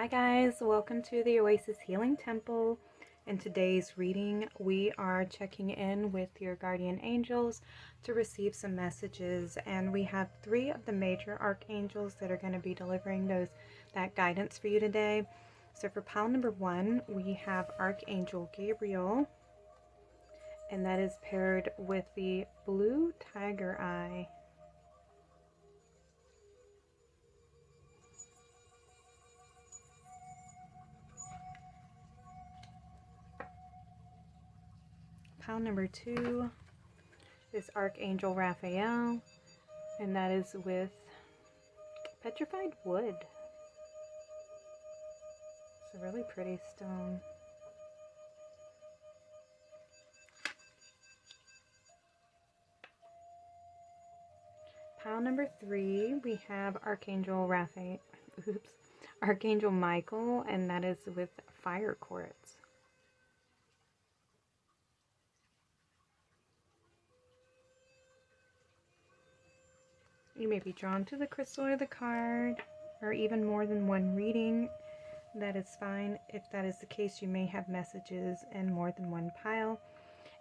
Hi guys, welcome to the Oasis Healing Temple. In today's reading, we are checking in with your guardian angels to receive some messages, and we have 3 of the major archangels that are going to be delivering that guidance for you today. So for pile number 1, we have Archangel Gabriel, and that is paired with the blue tiger eye. Pile number 2 is Archangel Raphael, and that is with petrified wood. It's a really pretty stone. Pile number 3, we have Archangel Archangel Michael, and that is with fire quartz. You may be drawn to the crystal or the card, or even more than one reading. That is fine. If that is the case, you may have messages in more than one pile.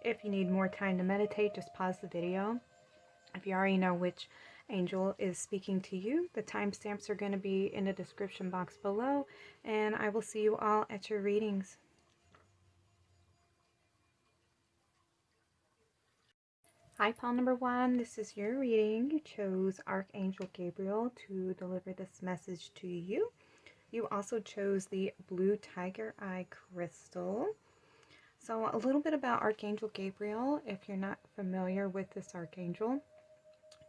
If you need more time to meditate, just pause the video. If you already know which angel is speaking to you, the timestamps are going to be in the description box below, and I will see you all at your readings. Hi, pile number 1. This is your reading. You chose Archangel Gabriel to deliver this message to you. You also chose the blue tiger eye crystal. So a little bit about Archangel Gabriel, if you're not familiar with this archangel.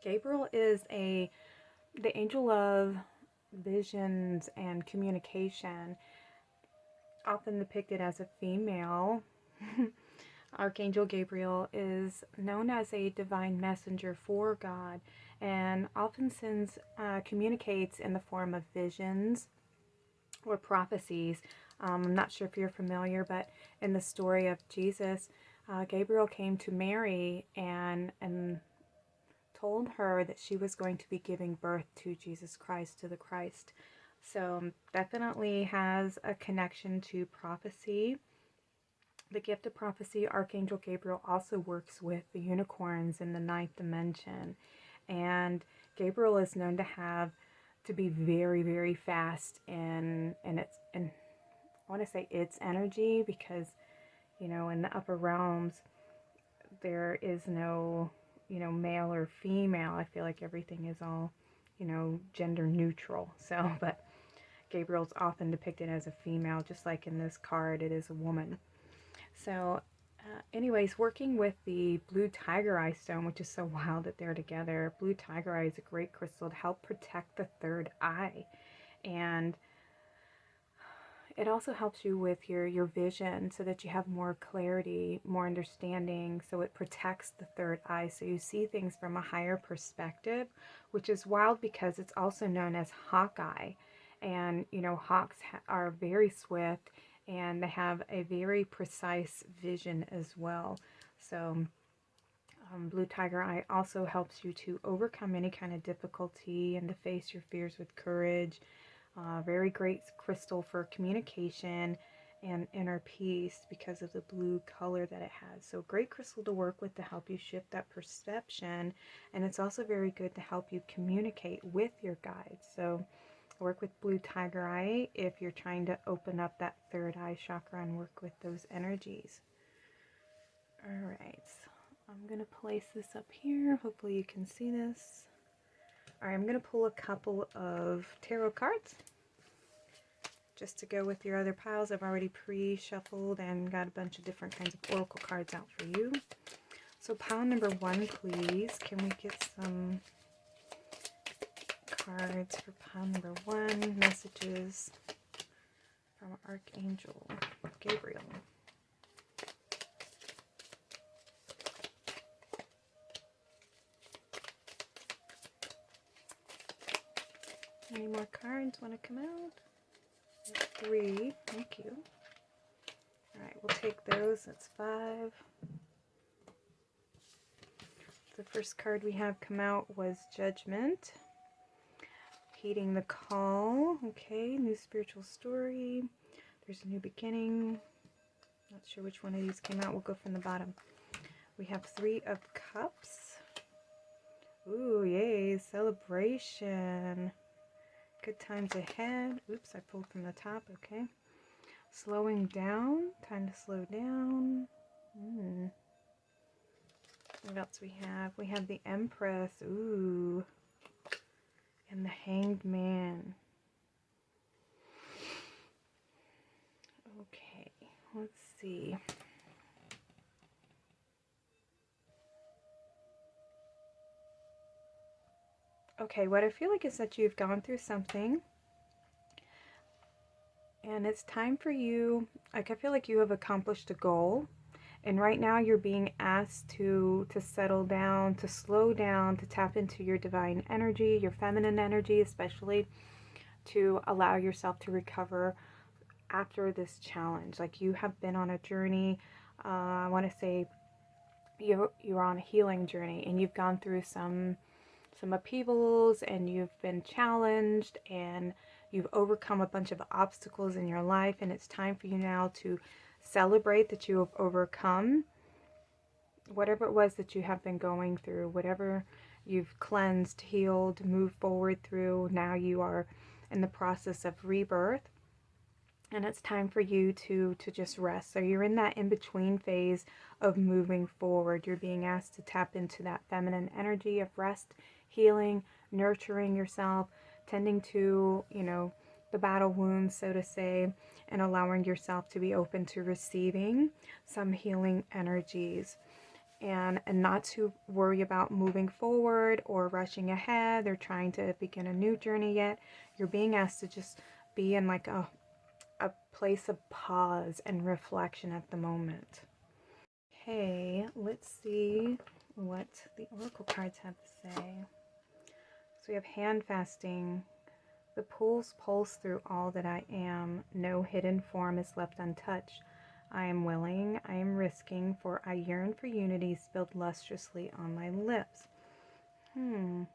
Gabriel is the angel of visions and communication, often depicted as a female. Archangel Gabriel is known as a divine messenger for God, and often communicates in the form of visions or prophecies. I'm not sure if you're familiar, but in the story of Jesus, Gabriel came to Mary and told her that she was going to be giving birth to Jesus Christ, to the Christ. So definitely has a connection to prophecy. The gift of prophecy, Archangel Gabriel also works with the unicorns in the 9th dimension. And Gabriel is known to be very, very fast in I want to say its energy, because, in the upper realms, there is no, male or female. I feel like everything is all, gender neutral. So, but Gabriel's often depicted as a female, just like in this card, it is a woman. So, anyways, working with the blue tiger eye stone, which is so wild that they're together. Blue tiger eye is a great crystal to help protect the third eye. And it also helps you with your vision, so that you have more clarity, more understanding. So it protects the third eye, so you see things from a higher perspective, which is wild because it's also known as Hawkeye. And, hawks are very swift, and they have a very precise vision as well. So blue tiger eye also helps you to overcome any kind of difficulty and to face your fears with courage. Very great crystal for communication and inner peace because of the blue color that it has. So great crystal to work with to help you shift that perception. And it's also very good to help you communicate with your guides. So work with blue tiger eye if you're trying to open up that third eye chakra and work with those energies. All right, so I'm going to place this up here. Hopefully you can see this. All right, I'm going to pull a couple of tarot cards just to go with your other piles. I've already pre-shuffled and got a bunch of different kinds of oracle cards out for you. So pile number 1, please. Can we get some cards for pile number 1? Messages from Archangel Gabriel. Any more cards want to come out? 3, thank you. Alright, we'll take those. That's 5. The first card we have come out was Judgment. Heeding the call. Okay, new spiritual story. There's a new beginning. Not sure which one of these came out. We'll go from the bottom. We have 3 of Cups. Ooh, yay, celebration. Good times ahead. Oops, I pulled from the top. Okay. Slowing down. Time to slow down. What else we have? We have the Empress. Ooh. And the Hanged Man. Okay, let's see. Okay, what I feel like is that you've gone through something and it's time for you, like I feel like you have accomplished a goal, and right now you're being asked to settle down, to slow down, to tap into your divine energy, your feminine energy especially, to allow yourself to recover after this challenge. Like you have been on a journey, I want to say you're on a healing journey, and you've gone through some upheavals, and you've been challenged, and you've overcome a bunch of obstacles in your life, and it's time for you now to celebrate that you have overcome whatever it was that you have been going through, whatever you've cleansed, healed, moved forward through. Now you are in the process of rebirth, and it's time for you to just rest. So you're in that in-between phase of moving forward. You're being asked to tap into that feminine energy of rest, healing, nurturing yourself, tending to, the battle wounds, so to say, and allowing yourself to be open to receiving some healing energies. And not to worry about moving forward or rushing ahead or trying to begin a new journey yet. You're being asked to just be in like a place of pause and reflection at the moment. Okay, let's see what the oracle cards have to say. So we have hand fasting. The pools pulse through all that I am. No hidden form is left untouched. I am willing, I am risking, for I yearn for unity spilled lustrously on my lips. So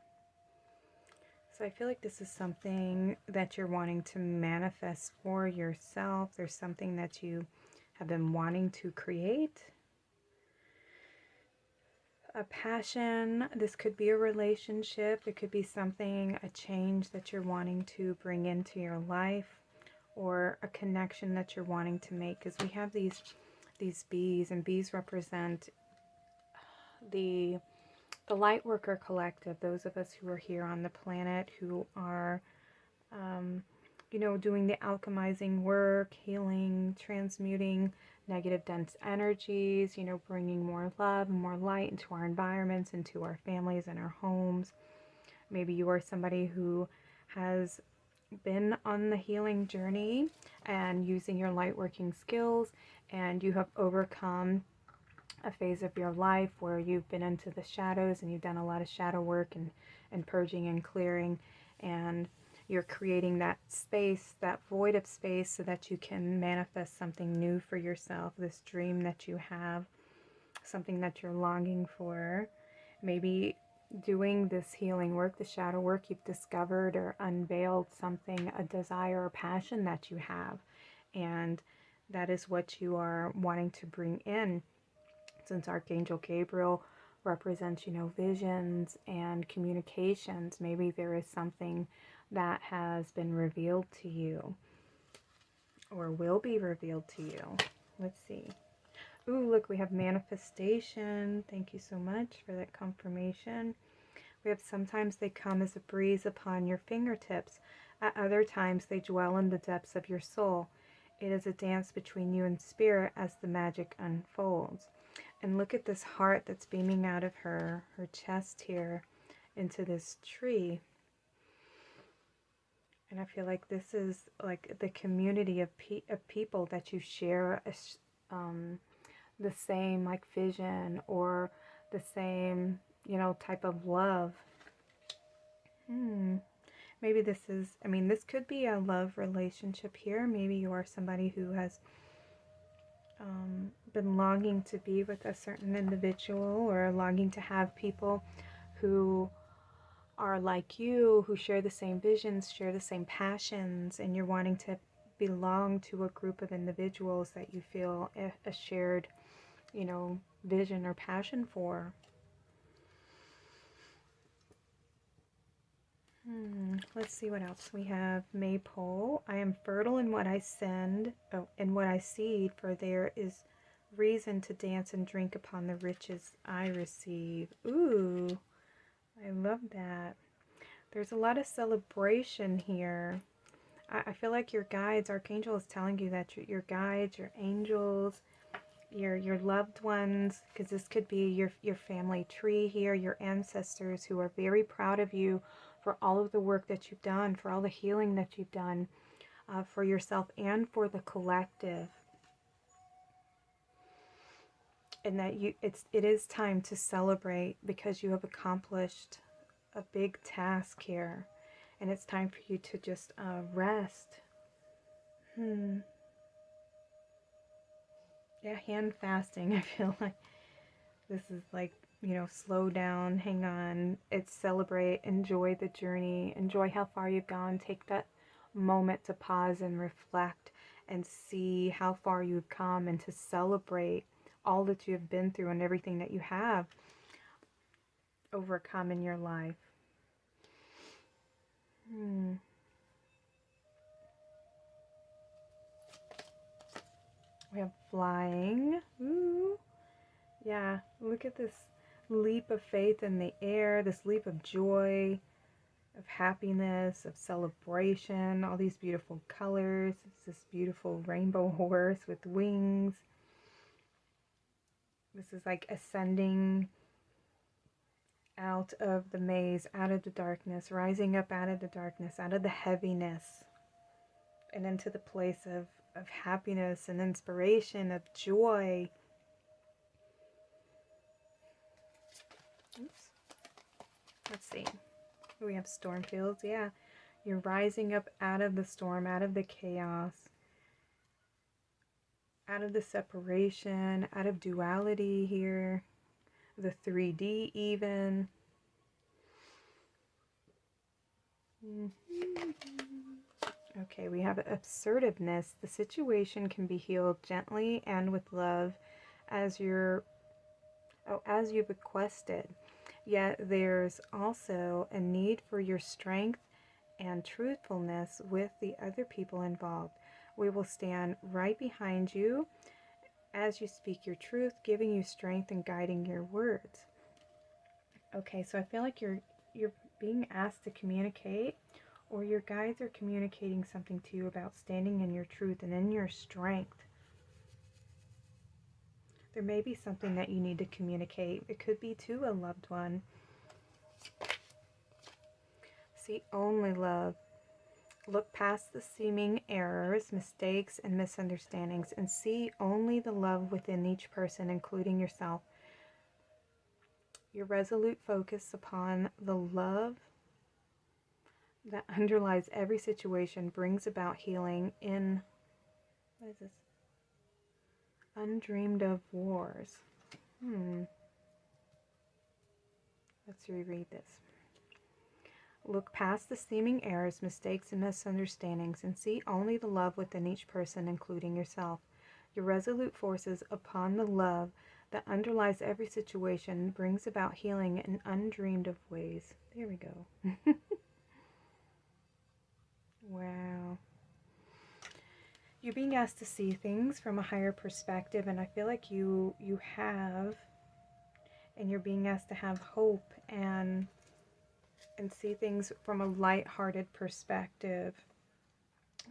I feel like this is something that you're wanting to manifest for yourself. There's something that you have been wanting to create. A passion. This could be a relationship. It could be something, a change that you're wanting to bring into your life, or a connection that you're wanting to make. Because we have these bees, and bees represent the Lightworker Collective, those of us who are here on the planet, who are, doing the alchemizing work, healing, transmuting negative dense energies, bringing more love and more light into our environments, into our families and our homes. Maybe you are somebody who has been on the healing journey and using your light working skills, and you have overcome a phase of your life where you've been into the shadows and you've done a lot of shadow work and purging and clearing, and you're creating that space, that void of space, so that you can manifest something new for yourself, this dream that you have, something that you're longing for. Maybe doing this healing work, the shadow work, you've discovered or unveiled something, a desire or passion that you have, and that is what you are wanting to bring in. Since Archangel Gabriel represents, visions and communications, maybe there is something that has been revealed to you or will be revealed to you. Let's see. Ooh, look, we have manifestation. Thank you so much for that confirmation. We have sometimes they come as a breeze upon your fingertips. At other times they dwell in the depths of your soul. It is a dance between you and spirit as the magic unfolds. And look at this heart that's beaming out of her chest here into this tree. And I feel like this is like the community of people that you share the same like vision or the same, type of love. Maybe this is, this could be a love relationship here. Maybe you are somebody who has been longing to be with a certain individual, or longing to have people who are like you, who share the same visions, share the same passions, and you're wanting to belong to a group of individuals that you feel a shared, vision or passion for. Let's see what else we have. Maypole. I am fertile in what I send, in what I seed, for there is reason to dance and drink upon the riches I receive. Ooh, I love that. There's a lot of celebration here. I feel like your guides, Archangel is telling you that your guides, your angels, your loved ones, because this could be your family tree here, your ancestors who are very proud of you for all of the work that you've done, for all the healing that you've done for yourself and for the collective. And that it is time to celebrate because you have accomplished a big task here. And it's time for you to just rest. Yeah, hand fasting. I feel like this is like, slow down, hang on. It's celebrate, enjoy the journey, enjoy how far you've gone. Take that moment to pause and reflect and see how far you've come, and to celebrate all that you've been through and everything that you have overcome in your life. We have flying. Ooh. Yeah, look at this leap of faith in the air, this leap of joy, of happiness, of celebration, all these beautiful colors. It's this beautiful rainbow horse with wings. This is like ascending out of the maze, out of the darkness, rising up out of the darkness, out of the heaviness, and into the place of happiness and inspiration, of joy. Oops. Let's see. We have storm fields. Yeah. You're rising up out of the storm, out of the chaos, out of the separation, out of duality here, the 3D even. Okay, we have assertiveness. The situation can be healed gently and with love as you've requested. Yet there's also a need for your strength and truthfulness with the other people involved. We will stand right behind you as you speak your truth, giving you strength and guiding your words. Okay, so I feel like you're being asked to communicate, or your guides are communicating something to you about standing in your truth and in your strength. There may be something that you need to communicate. It could be to a loved one. See only love. Look past the seeming errors, mistakes, and misunderstandings, and see only the love within each person, including yourself. Your resolute focus upon the love that underlies every situation brings about healing in, what is this? Undreamed of wars. Let's reread this. Look past the seeming errors, mistakes, and misunderstandings, and see only the love within each person, including yourself. Your resolute forces upon the love that underlies every situation brings about healing in undreamed of ways. There we go. Wow. You're being asked to see things from a higher perspective, and I feel like you have, and you're being asked to have hope and see things from a light-hearted perspective.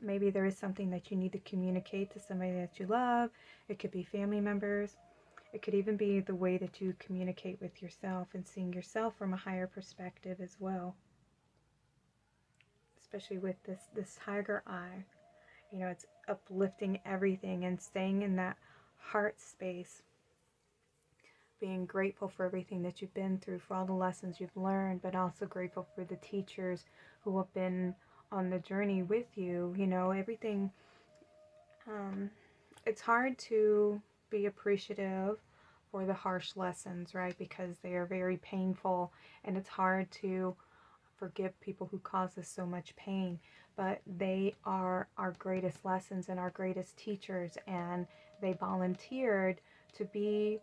Maybe there is something that you need to communicate to somebody that you love. It could be family members. It could even be the way that you communicate with yourself and seeing yourself from a higher perspective as well. Especially with this tiger eye. It's uplifting everything and staying in that heart space. Being grateful for everything that you've been through, for all the lessons you've learned, but also grateful for the teachers who have been on the journey with you. Everything. It's hard to be appreciative for the harsh lessons, right? Because they are very painful, and it's hard to forgive people who cause us so much pain, but they are our greatest lessons and our greatest teachers, and they volunteered to be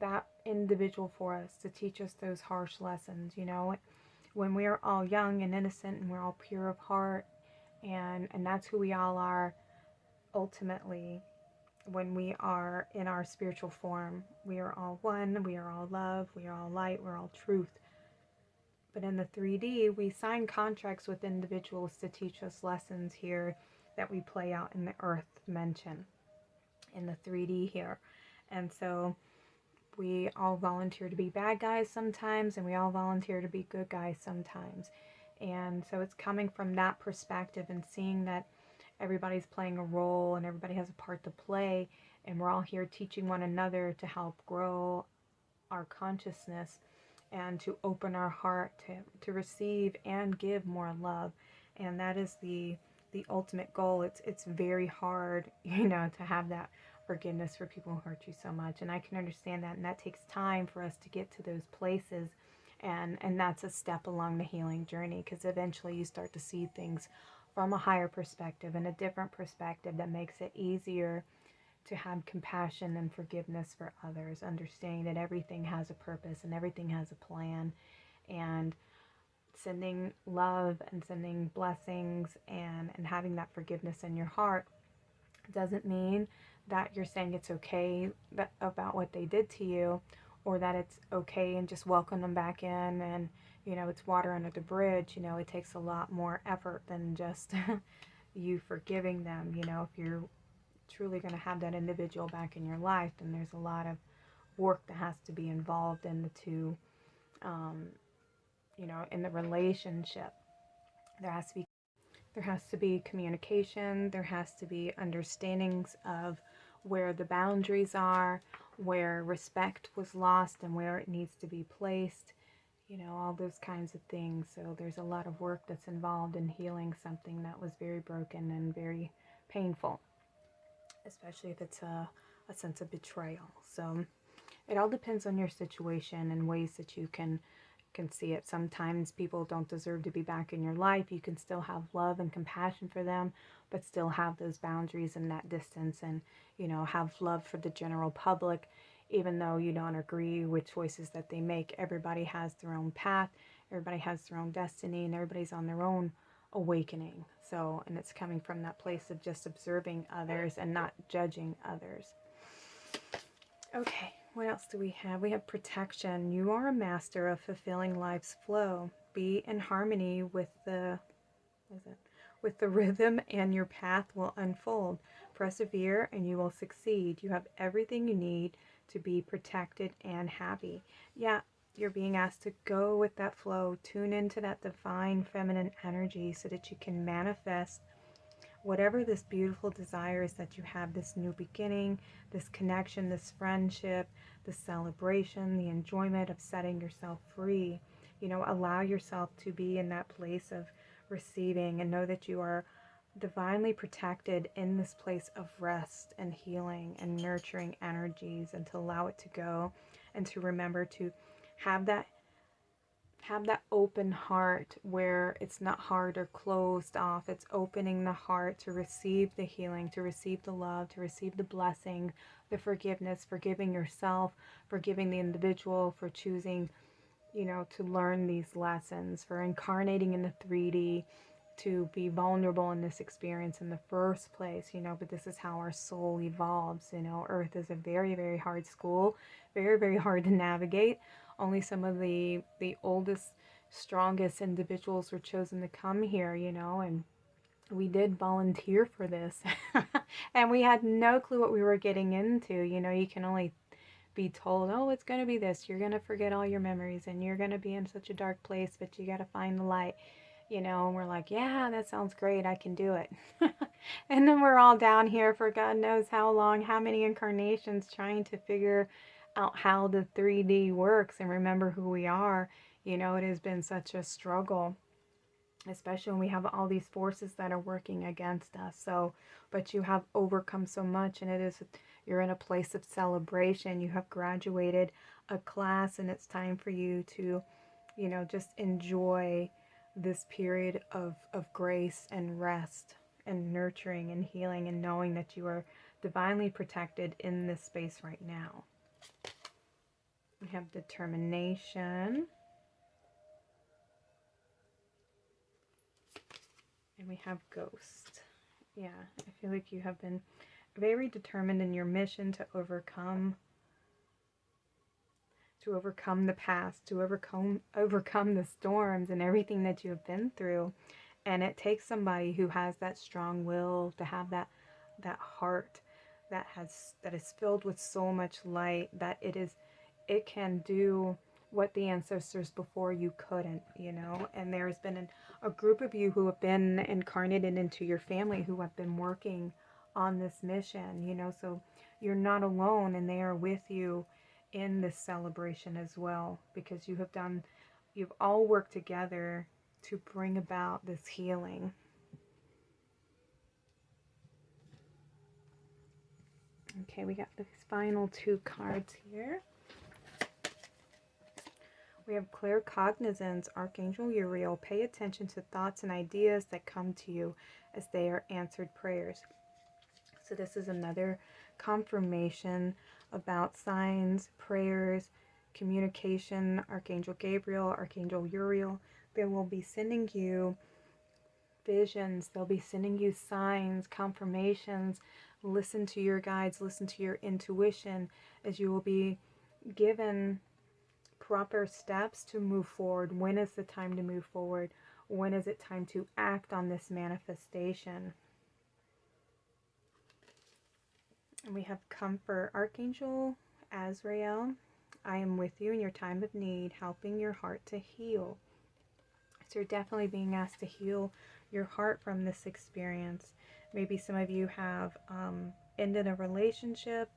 that individual for us, to teach us those harsh lessons. When we are all young and innocent and we're all pure of heart, and that's who we all are ultimately. When we are in our spiritual form, we are all one, we are all love, we are all light, we're all truth. But in the 3D, we sign contracts with individuals to teach us lessons here that we play out in the earth dimension, in the 3D here. And so we all volunteer to be bad guys sometimes, and we all volunteer to be good guys sometimes. And so it's coming from that perspective and seeing that everybody's playing a role and everybody has a part to play, and we're all here teaching one another to help grow our consciousness and to open our heart to receive and give more love. And that is the ultimate goal. It's very hard, to have that forgiveness for people who hurt you so much, and I can understand that, and that takes time for us to get to those places, and that's a step along the healing journey, because eventually you start to see things from a higher perspective and a different perspective that makes it easier to have compassion and forgiveness for others, understanding that everything has a purpose and everything has a plan, and sending love and sending blessings and having that forgiveness in your heart doesn't mean that you're saying it's okay about what they did to you, or that it's okay and just welcome them back in and it's water under the bridge. It takes a lot more effort than just you forgiving them. If you're truly going to have that individual back in your life, then there's a lot of work that has to be involved in the two, in the relationship. There has to be communication, there has to be understandings of where the boundaries are, where respect was lost and where it needs to be placed, all those kinds of things. So there's a lot of work that's involved in healing something that was very broken and very painful, especially if it's a sense of betrayal. So it all depends on your situation and ways that you can see it. Sometimes people don't deserve to be back in your life. You can still have love and compassion for them, but still have those boundaries and that distance, and have love for the general public, even though you don't agree with choices that they make. Everybody has their own path, everybody has their own destiny, and everybody's on their own awakening. So, and it's coming from that place of just observing others and not judging others. Okay, what else do we have? We have protection. You are a master of fulfilling life's flow. Be in harmony with the rhythm, and your path will unfold. Persevere and you will succeed. You have everything you need to be protected and happy. Yeah, you're being asked to go with that flow. Tune into that divine feminine energy so that you can manifest whatever this beautiful desire is that you have, this new beginning, this connection, this friendship, the celebration, the enjoyment of setting yourself free. Allow yourself to be in that place of receiving, and know that you are divinely protected in this place of rest and healing and nurturing energies, and to allow it to go, and to remember to have that open heart where it's not hard or closed off. It's opening the heart to receive the healing, to receive the love, to receive the blessing, the forgiveness, forgiving yourself, forgiving the individual for choosing, to learn these lessons, for incarnating in the 3D, to be vulnerable in this experience in the first place, but this is how our soul evolves. Earth is a very, very hard school, very, very hard to navigate. Only some of the oldest, strongest individuals were chosen to come here, and we did volunteer for this. And we had no clue what we were getting into. You can only be told, oh, it's going to be this. You're going to forget all your memories, and you're going to be in such a dark place, but you got to find the light. And we're like, yeah, that sounds great. I can do it. And then we're all down here for God knows how long, how many incarnations, trying to figure out how the 3D works and remember who we are. It has been such a struggle, especially when we have all these forces that are working against us. So, but you have overcome so much, and you're in a place of celebration. You have graduated a class, and it's time for you to you know, just enjoy this period of grace and rest and nurturing and healing, and knowing that you are divinely protected in this space right now. We have determination. And we have ghost. Yeah, I feel like you have been very determined in your mission to overcome the past, to overcome the storms and everything that you have been through. And it takes somebody who has that strong will, to have that heart that is filled with so much light, that it can do what the ancestors before you couldn't, you know. And there's been a group of you who have been incarnated into your family, who have been working on this mission, you know. So you're not alone, and they are with you in this celebration as well, because you've all worked together to bring about this healing. Okay, we got the final two cards here. We have claircognizance, Archangel Uriel. Pay attention to thoughts and ideas that come to you, as they are answered prayers. So this is another confirmation about signs, prayers, communication. Archangel Gabriel, Archangel Uriel, they will be sending you visions. They'll be sending you signs, confirmations. Listen to your guides, listen to your intuition, as you will be given proper steps to move forward. When is the time to move forward? When is it time to act on this manifestation? And we have comfort. Archangel Azrael, I am with you in your time of need, helping your heart to heal. So you're definitely being asked to heal your heart from this experience. Maybe some of you have ended a relationship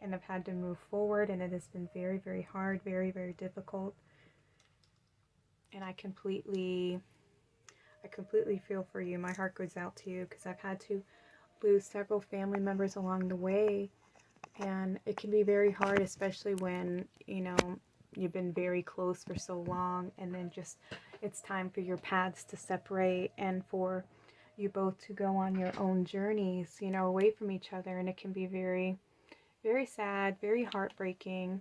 and have had to move forward, and it has been very, very hard, very, very difficult. And I completely feel for you. My heart goes out to you, because I've had to lose several family members along the way, and it can be very hard, especially when, you know, you've been very close for so long, and then just it's time for your paths to separate, and for you both to go on your own journeys, you know, away from each other. And it can be very, very sad, very heartbreaking.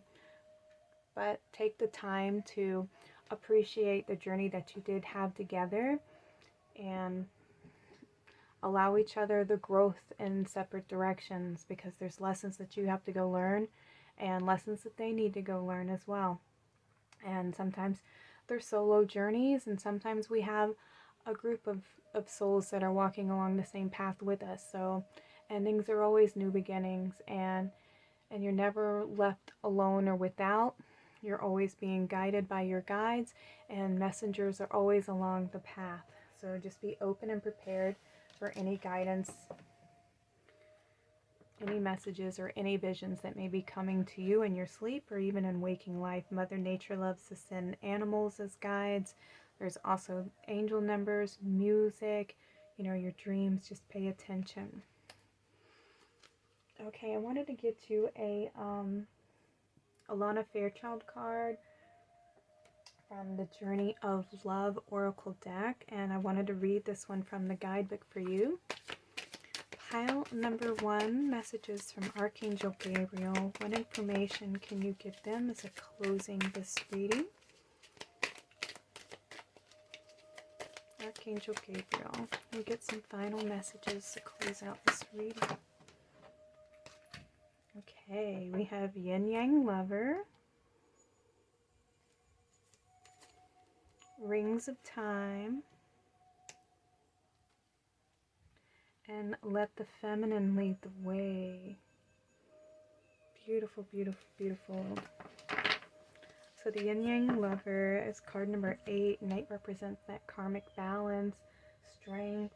But take the time to appreciate the journey that you did have together, and allow each other the growth in separate directions, because there's lessons that you have to go learn, and lessons that they need to go learn as well. And sometimes they're solo journeys, and sometimes we have a group of souls that are walking along the same path with us. So endings are always new beginnings, and you're never left alone or without. You're always being guided by your guides, and messengers are always along the path. So just be open and prepared for any guidance, any messages, or any visions that may be coming to you in your sleep or even in waking life. Mother Nature loves to send animals as guides. There's also angel numbers, music, you know, your dreams. Just pay attention. Okay, I wanted to get you a Alana Fairchild card from the Journey of Love Oracle deck, and I wanted to read this one from the guidebook for you. Pile number 1, messages from Archangel Gabriel. What information can you give them as a closing this reading? Archangel Gabriel, we get some final messages to close out this reading. Okay, we have Yin Yang Lover, Rings of Time, and Let the Feminine Lead the Way. Beautiful, beautiful, beautiful. So the Yin Yang Lover is card number 8. Night represents that karmic balance, strength,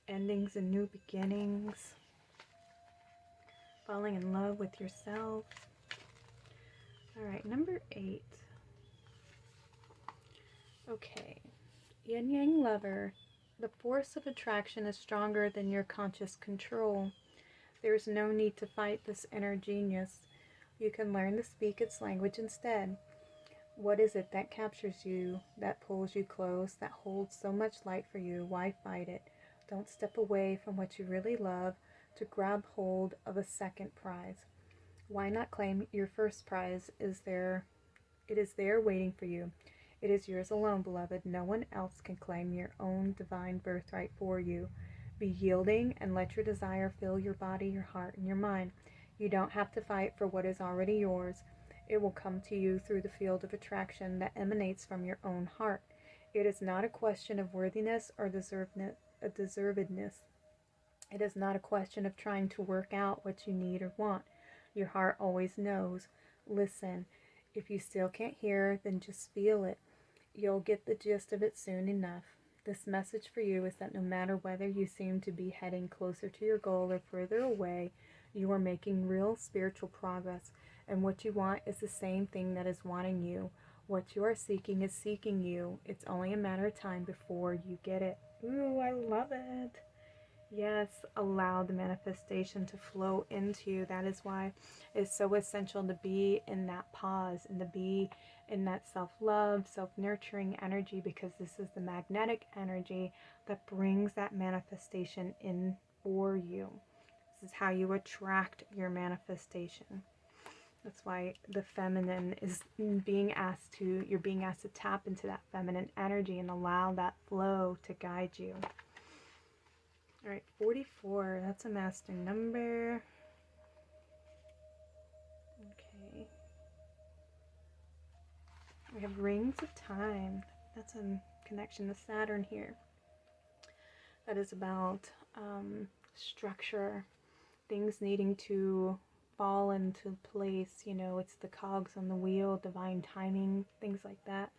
endings and new beginnings, falling in love with yourself. Alright, number 8. Okay, Yin Yang Lover. The force of attraction is stronger than your conscious control. There is no need to fight this inner genius. You can learn to speak its language instead. What is it that captures you, that pulls you close, that holds so much light for you? Why fight it? Don't step away from what you really love to grab hold of a second prize. Why not claim your first prize? It is there waiting for you. It is yours alone, beloved. No one else can claim your own divine birthright for you. Be yielding and let your desire fill your body, your heart, and your mind. You don't have to fight for what is already yours. It will come to you through the field of attraction that emanates from your own heart. It is not a question of worthiness or deservedness. It is not a question of trying to work out what you need or want. Your heart always knows. Listen. If you still can't hear, then just feel it. You'll get the gist of it soon enough. This message for you is that no matter whether you seem to be heading closer to your goal or further away, you are making real spiritual progress, and what you want is the same thing that is wanting you. What you are seeking is seeking you. It's only a matter of time before you get it. Ooh, I love it. Yes, allow the manifestation to flow into you. That is why it's so essential to be in that pause and to be in that self-love, self-nurturing energy, because this is the magnetic energy that brings that manifestation in for you. This is how you attract your manifestation. That's why the feminine is you're being asked to tap into that feminine energy and allow that flow to guide you. All right, 44, that's a master number. Okay. We have rings of time. That's a connection to Saturn here. That is about structure, things needing to fall into place. You know, it's the cogs on the wheel, divine timing, things like that.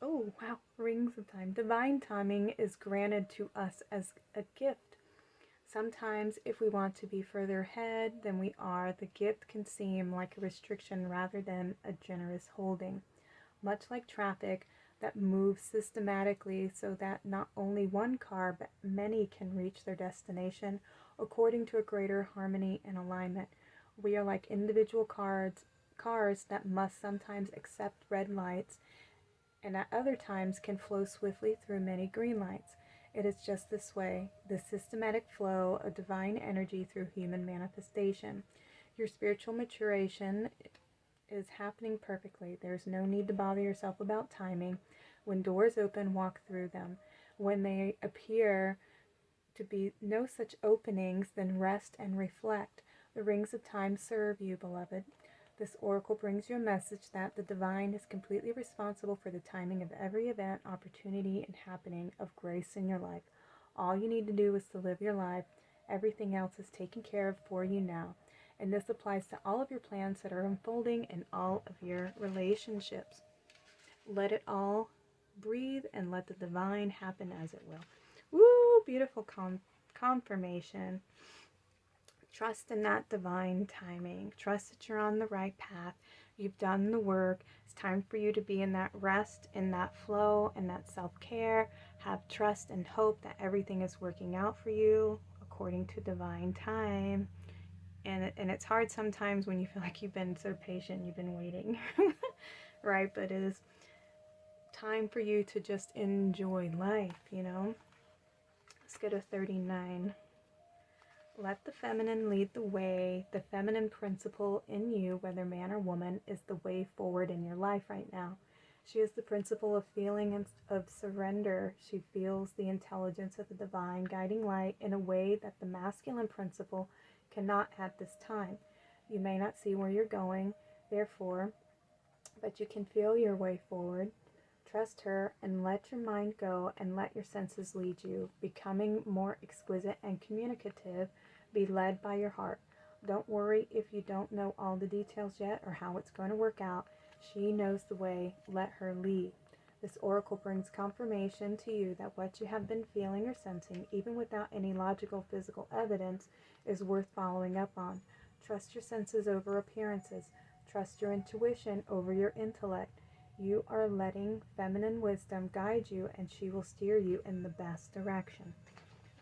Oh, wow, rings of time. Divine timing is granted to us as a gift. Sometimes, if we want to be further ahead than we are, the gift can seem like a restriction rather than a generous holding. Much like traffic that moves systematically so that not only one car but many can reach their destination according to a greater harmony and alignment. We are like individual cars that must sometimes accept red lights and at other times can flow swiftly through many green lights. It is just this way, the systematic flow of divine energy through human manifestation. Your spiritual maturation is happening perfectly. There's no need to bother yourself about timing. When doors open, walk through them. When they appear to be no such openings, then rest and reflect. The rings of time serve you, beloved. This oracle brings you a message that the divine is completely responsible for the timing of every event, opportunity, and happening of grace in your life. All you need to do is to live your life. Everything else is taken care of for you now. And this applies to all of your plans that are unfolding in all of your relationships. Let it all breathe and let the divine happen as it will. Woo! Beautiful confirmation. Trust in that divine timing. Trust that you're on the right path. You've done the work. It's time for you to be in that rest, in that flow, in that self-care. Have trust and hope that everything is working out for you according to divine time. And it's hard sometimes when you feel like you've been so patient, you've been waiting, right? But it is time for you to just enjoy life, you know? Let's go to 39. Let the feminine lead the way. The feminine principle in you, whether man or woman, is the way forward in your life right now. She is the principle of feeling and of surrender. She feels the intelligence of the divine guiding light in a way that the masculine principle cannot at this time. You may not see where you're going, therefore, but you can feel your way forward. Trust her and let your mind go and let your senses lead you, becoming more exquisite and communicative. Be led by your heart. Don't worry if you don't know all the details yet or how it's going to work out. She knows the way. Let her lead. This oracle brings confirmation to you that what you have been feeling or sensing, even without any logical physical evidence, is worth following up on. Trust your senses over appearances. Trust your intuition over your intellect. You are letting feminine wisdom guide you, and she will steer you in the best direction.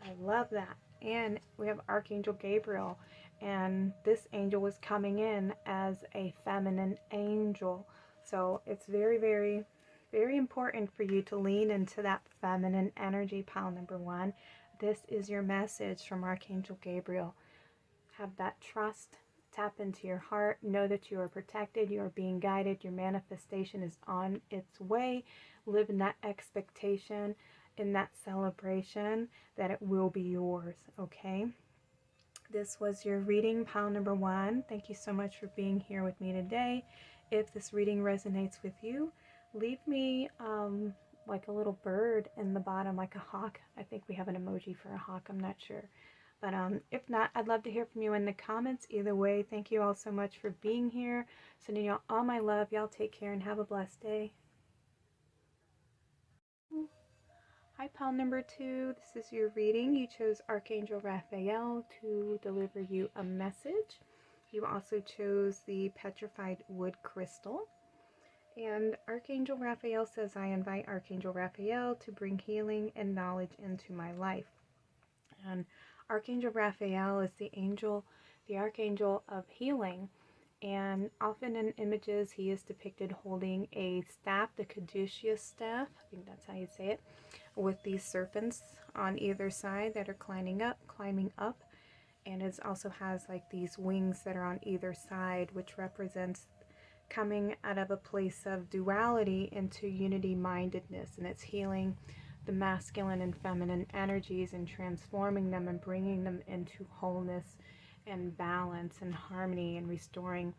I love that. And we have Archangel Gabriel, and this angel was coming in as a feminine angel. So it's very, very, very important for you to lean into that feminine energy, pile number one. This is your message from Archangel Gabriel. Have that trust. Tap into your heart. Know that you are protected. You are being guided. Your manifestation is on its way. Live in that expectation, in that celebration that it will be yours, okay? This was your reading, pile number one. Thank you so much for being here with me today. If this reading resonates with you, leave me like a little bird in the bottom, like a hawk. I think we have an emoji for a hawk. I'm not sure. But if not, I'd love to hear from you in the comments. Either way, thank you all so much for being here. Sending y'all all my love. Y'all take care and have a blessed day. Hi, pile number two. This is your reading. You chose Archangel Raphael to deliver you a message. You also chose the petrified wood crystal. And Archangel Raphael says, I invite Archangel Raphael to bring healing and knowledge into my life. And Archangel Raphael is the archangel of healing. And often in images, he is depicted holding a staff, the caduceus staff. I think that's how you say it, with these serpents on either side that are climbing up. And it also has like these wings that are on either side, which represents coming out of a place of duality into unity-mindedness. And it's healing the masculine and feminine energies and transforming them and bringing them into wholeness and balance and harmony and restoring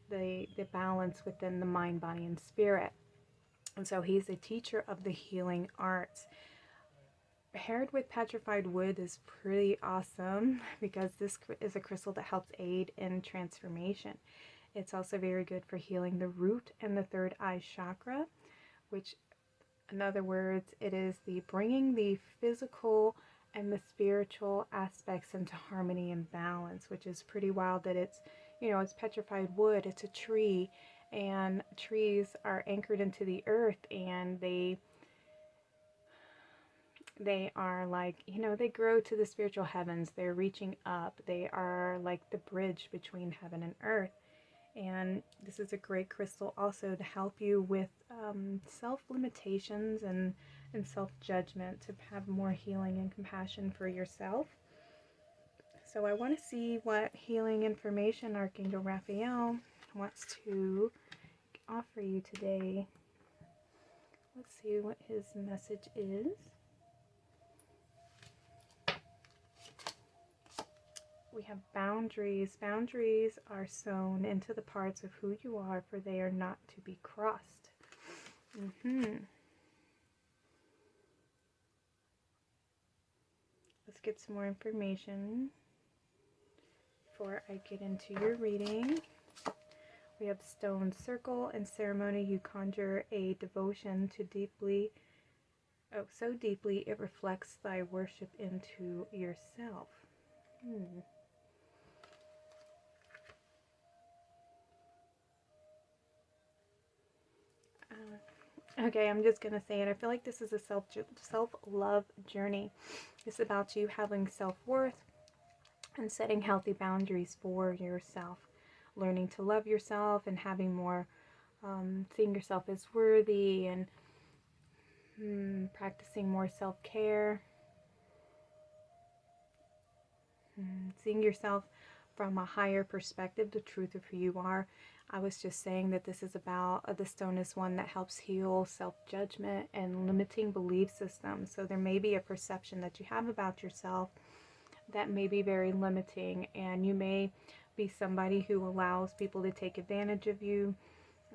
the balance within the mind, body, and spirit. And so he's a teacher of the healing arts. Paired with petrified wood is pretty awesome because this is a crystal that helps aid in transformation. It's also very good for healing the root and the third eye chakra, which, in other words, it is the bringing the physical and the spiritual aspects into harmony and balance, which is pretty wild that it's, it's petrified wood. It's a tree, and trees are anchored into the earth, and they are like, they grow to the spiritual heavens. They're reaching up. They are like the bridge between heaven and earth. And this is a great crystal also to help you with self-limitations and self-judgment, to have more healing and compassion for yourself. So I want to see what healing information Archangel Raphael wants to offer you today. Let's see what his message is. We have boundaries. Boundaries are sewn into the parts of who you are, for they are not to be crossed. Let's get some more information before I get into your reading. We have stone circle. In ceremony, you conjure a devotion to so deeply it reflects thy worship into yourself. Okay, I'm just going to say it. I feel like this is a self-love journey. It's about you having self-worth and setting healthy boundaries for yourself. Learning to love yourself and having more, seeing yourself as worthy, and practicing more self-care. Seeing yourself from a higher perspective, the truth of who you are. I was just saying that this is about, the stone is one that helps heal self-judgment and limiting belief systems. So there may be a perception that you have about yourself that may be very limiting, and you may be somebody who allows people to take advantage of you.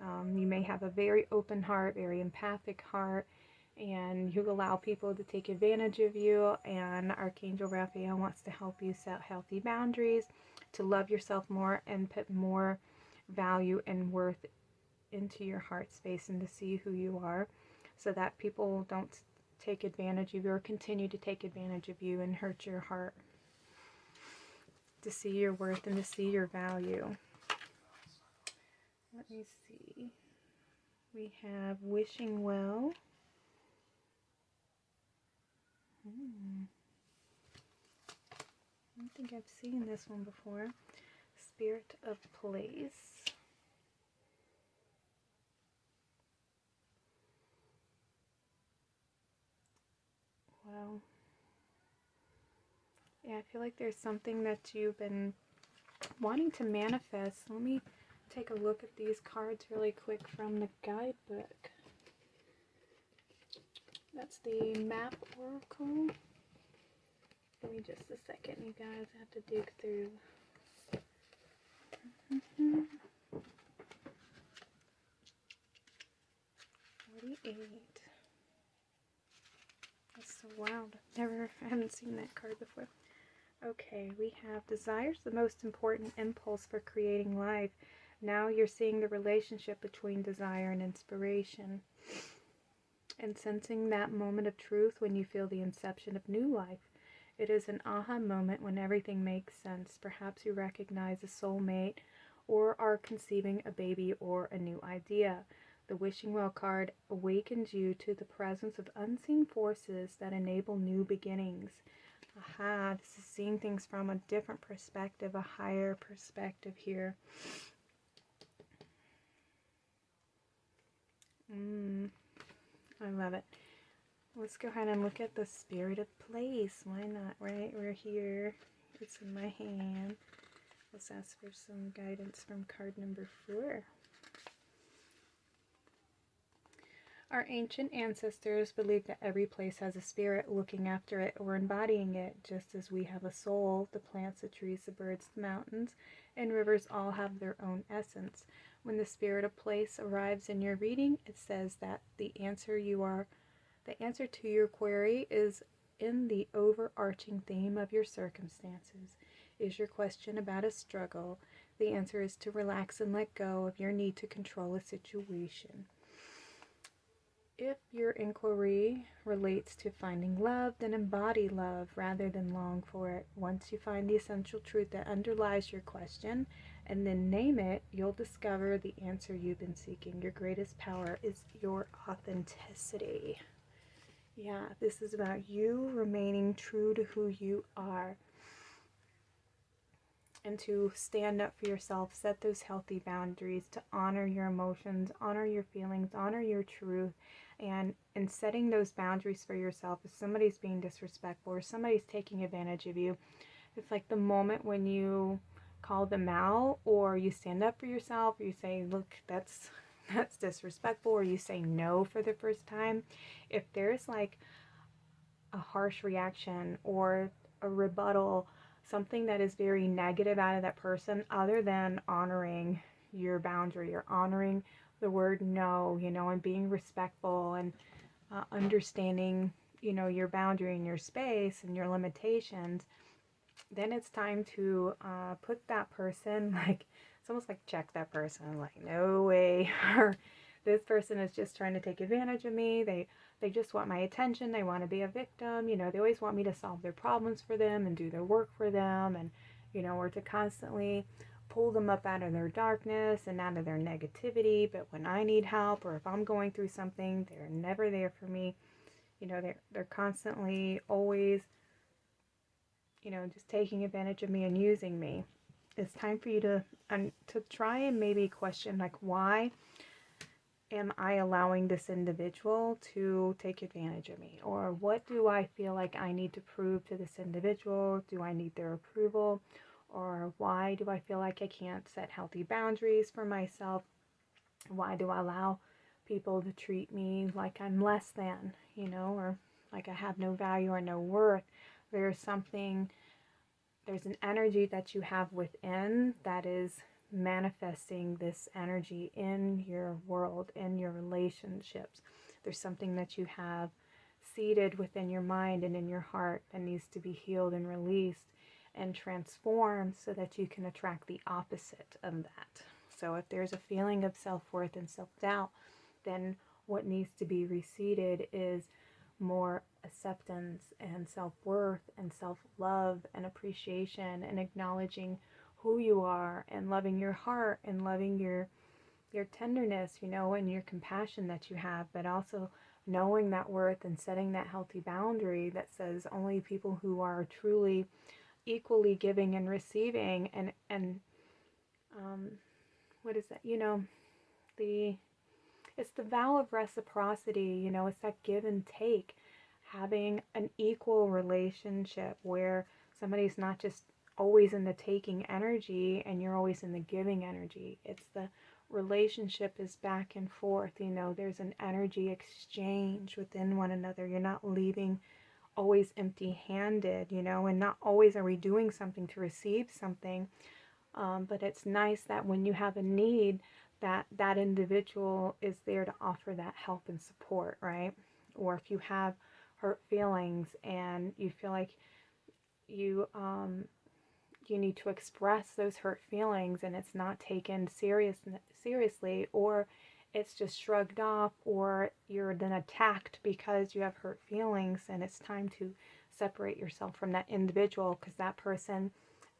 You may have a very open heart, very empathic heart, and you allow people to take advantage of you. And Archangel Raphael wants to help you set healthy boundaries, to love yourself more and put more value and worth into your heart space, and to see who you are, so that people don't take advantage of you or continue to take advantage of you and hurt your heart. To see your worth and to see your value. Let me see. We have wishing well. I don't think I've seen this one before. Spirit of place. Yeah, I feel like there's something that you've been wanting to manifest. Let me take a look at these cards really quick from the guidebook. That's the Map Oracle. Give me just a second, you guys. I have to dig through. 48. That's so wild. I haven't seen that card before. Okay, we have desire's the most important impulse for creating life. Now you're seeing the relationship between desire and inspiration, and sensing that moment of truth when you feel the inception of new life. It is an aha moment when everything makes sense. Perhaps you recognize a soulmate or are conceiving a baby or a new idea. The Wishing Well card awakens you to the presence of unseen forces that enable new beginnings. Aha, this is seeing things from a different perspective, a higher perspective here. I love it. Let's go ahead and look at the spirit of place. Why not, right? We're here. It's in my hand. Let's ask for some guidance from card number 4. Our ancient ancestors believed that every place has a spirit looking after it or embodying it, just as we have a soul. The plants, the trees, the birds, the mountains, and rivers all have their own essence. When the spirit of place arrives in your reading, it says that the answer to your query is in the overarching theme of your circumstances. Is your question about a struggle? The answer is to relax and let go of your need to control a situation. If your inquiry relates to finding love, then embody love rather than long for it. Once you find the essential truth that underlies your question and then name it, you'll discover the answer you've been seeking. Your greatest power is your authenticity. Yeah, this is about you remaining true to who you are. And to stand up for yourself, set those healthy boundaries, to honor your emotions, honor your feelings, honor your truth. And in setting those boundaries for yourself, if somebody's being disrespectful or somebody's taking advantage of you, it's like the moment when you call them out, or you stand up for yourself, or you say, look, that's disrespectful, or you say no for the first time. If there's like a harsh reaction or a rebuttal, something that is very negative out of that person, other than honoring your boundary or honoring the word no, and being respectful and understanding, your boundary and your space and your limitations, then it's time to put that person, like, it's almost like check that person, like, no way, or this person is just trying to take advantage of me. They just want my attention. They want to be a victim. They always want me to solve their problems for them and do their work for them, and, or to constantly pull them up out of their darkness and out of their negativity. But when I need help, or if I'm going through something, they're never there for me. They're constantly always, just taking advantage of me and using me. It's time for you to try and maybe question, like, why am I allowing this individual to take advantage of me? Or what do I feel like I need to prove to this individual? Do I need their approval? Or why do I feel like I can't set healthy boundaries for myself? Why do I allow people to treat me like I'm less than, or like I have no value or no worth? There's an energy that you have within that is manifesting this energy in your world, in your relationships. There's something that you have seated within your mind and in your heart that needs to be healed and released and transformed so that you can attract the opposite of that. So if there's a feeling of self-worth and self-doubt, then what needs to be reseated is more acceptance and self-worth and self-love and appreciation and acknowledging who you are and loving your heart and loving your tenderness, and your compassion that you have, but also knowing that worth and setting that healthy boundary that says only people who are truly equally giving and receiving and what is that? It's the vow of reciprocity, it's that give and take, having an equal relationship where somebody's not just always in the taking energy and you're always in the giving energy. It's the relationship is back and forth. You know, there's an energy exchange within one another. You're not leaving always empty-handed, you know, and not always are we doing something to receive something. But it's nice that when you have a need, that individual is there to offer that help and support, right? Or if you have hurt feelings and you feel like you you need to express those hurt feelings and it's not taken seriously, or it's just shrugged off, or you're then attacked because you have hurt feelings, and it's time to separate yourself from that individual because that person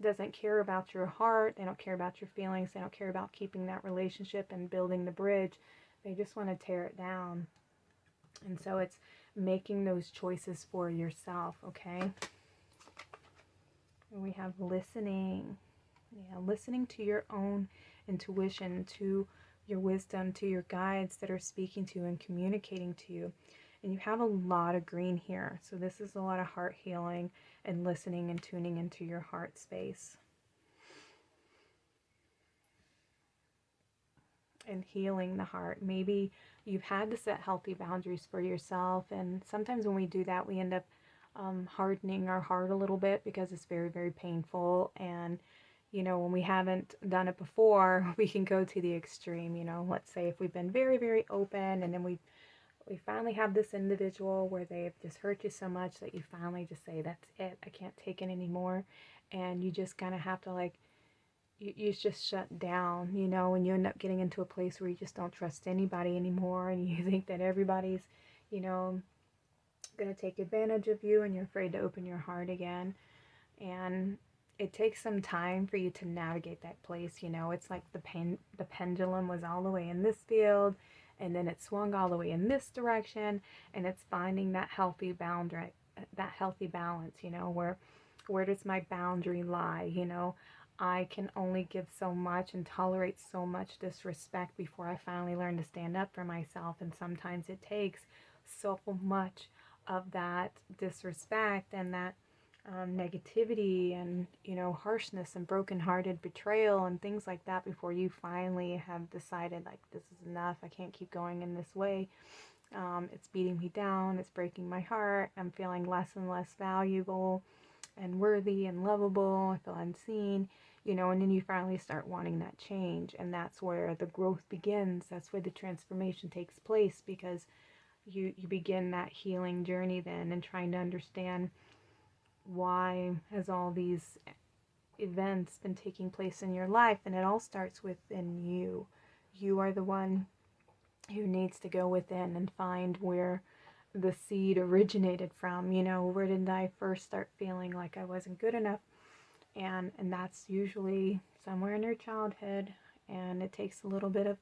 doesn't care about your heart, they don't care about your feelings, they don't care about keeping that relationship and building the bridge. They just want to tear it down. And so it's making those choices for yourself, okay? And we have listening. Yeah, listening to your own intuition, to your wisdom, to your guides that are speaking to you and communicating to you. And you have a lot of green here. So this is a lot of heart healing and listening and tuning into your heart space. And healing the heart. Maybe you've had to set healthy boundaries for yourself. And sometimes when we do that, we end up hardening our heart a little bit because it's very, very painful. And you know, when we haven't done it before, we can go to the extreme. You know, let's say if we've been very, very open, and then we finally have this individual where they've just hurt you so much that you finally just say, that's it, I can't take it anymore. And you just kind of have to, like, you just shut down, you know, and you end up getting into a place where you just don't trust anybody anymore, and you think that everybody's, you know, going to take advantage of you, and you're afraid to open your heart again. And it takes some time for you to navigate that place. You know, it's like the pendulum was all the way in this field, and then it swung all the way in this direction, and it's finding that healthy boundary, that healthy balance, you know, where does my boundary lie? You know, I can only give so much and tolerate so much disrespect before I finally learn to stand up for myself. And sometimes it takes so much of that disrespect and that negativity and, you know, harshness and broken-hearted betrayal and things like that before you finally have decided, like, this is enough, I can't keep going in this way. It's beating me down, it's breaking my heart, I'm feeling less and less valuable and worthy and lovable, I feel unseen, you know, and then you finally start wanting that change, and that's where the growth begins, that's where the transformation takes place, because you begin that healing journey then, and trying to understand why has all these events been taking place in your life. And it all starts within you. You are the one who needs to go within and find where the seed originated from. You know, where did I first start feeling like I wasn't good enough? And that's usually somewhere in your childhood, and it takes a little bit of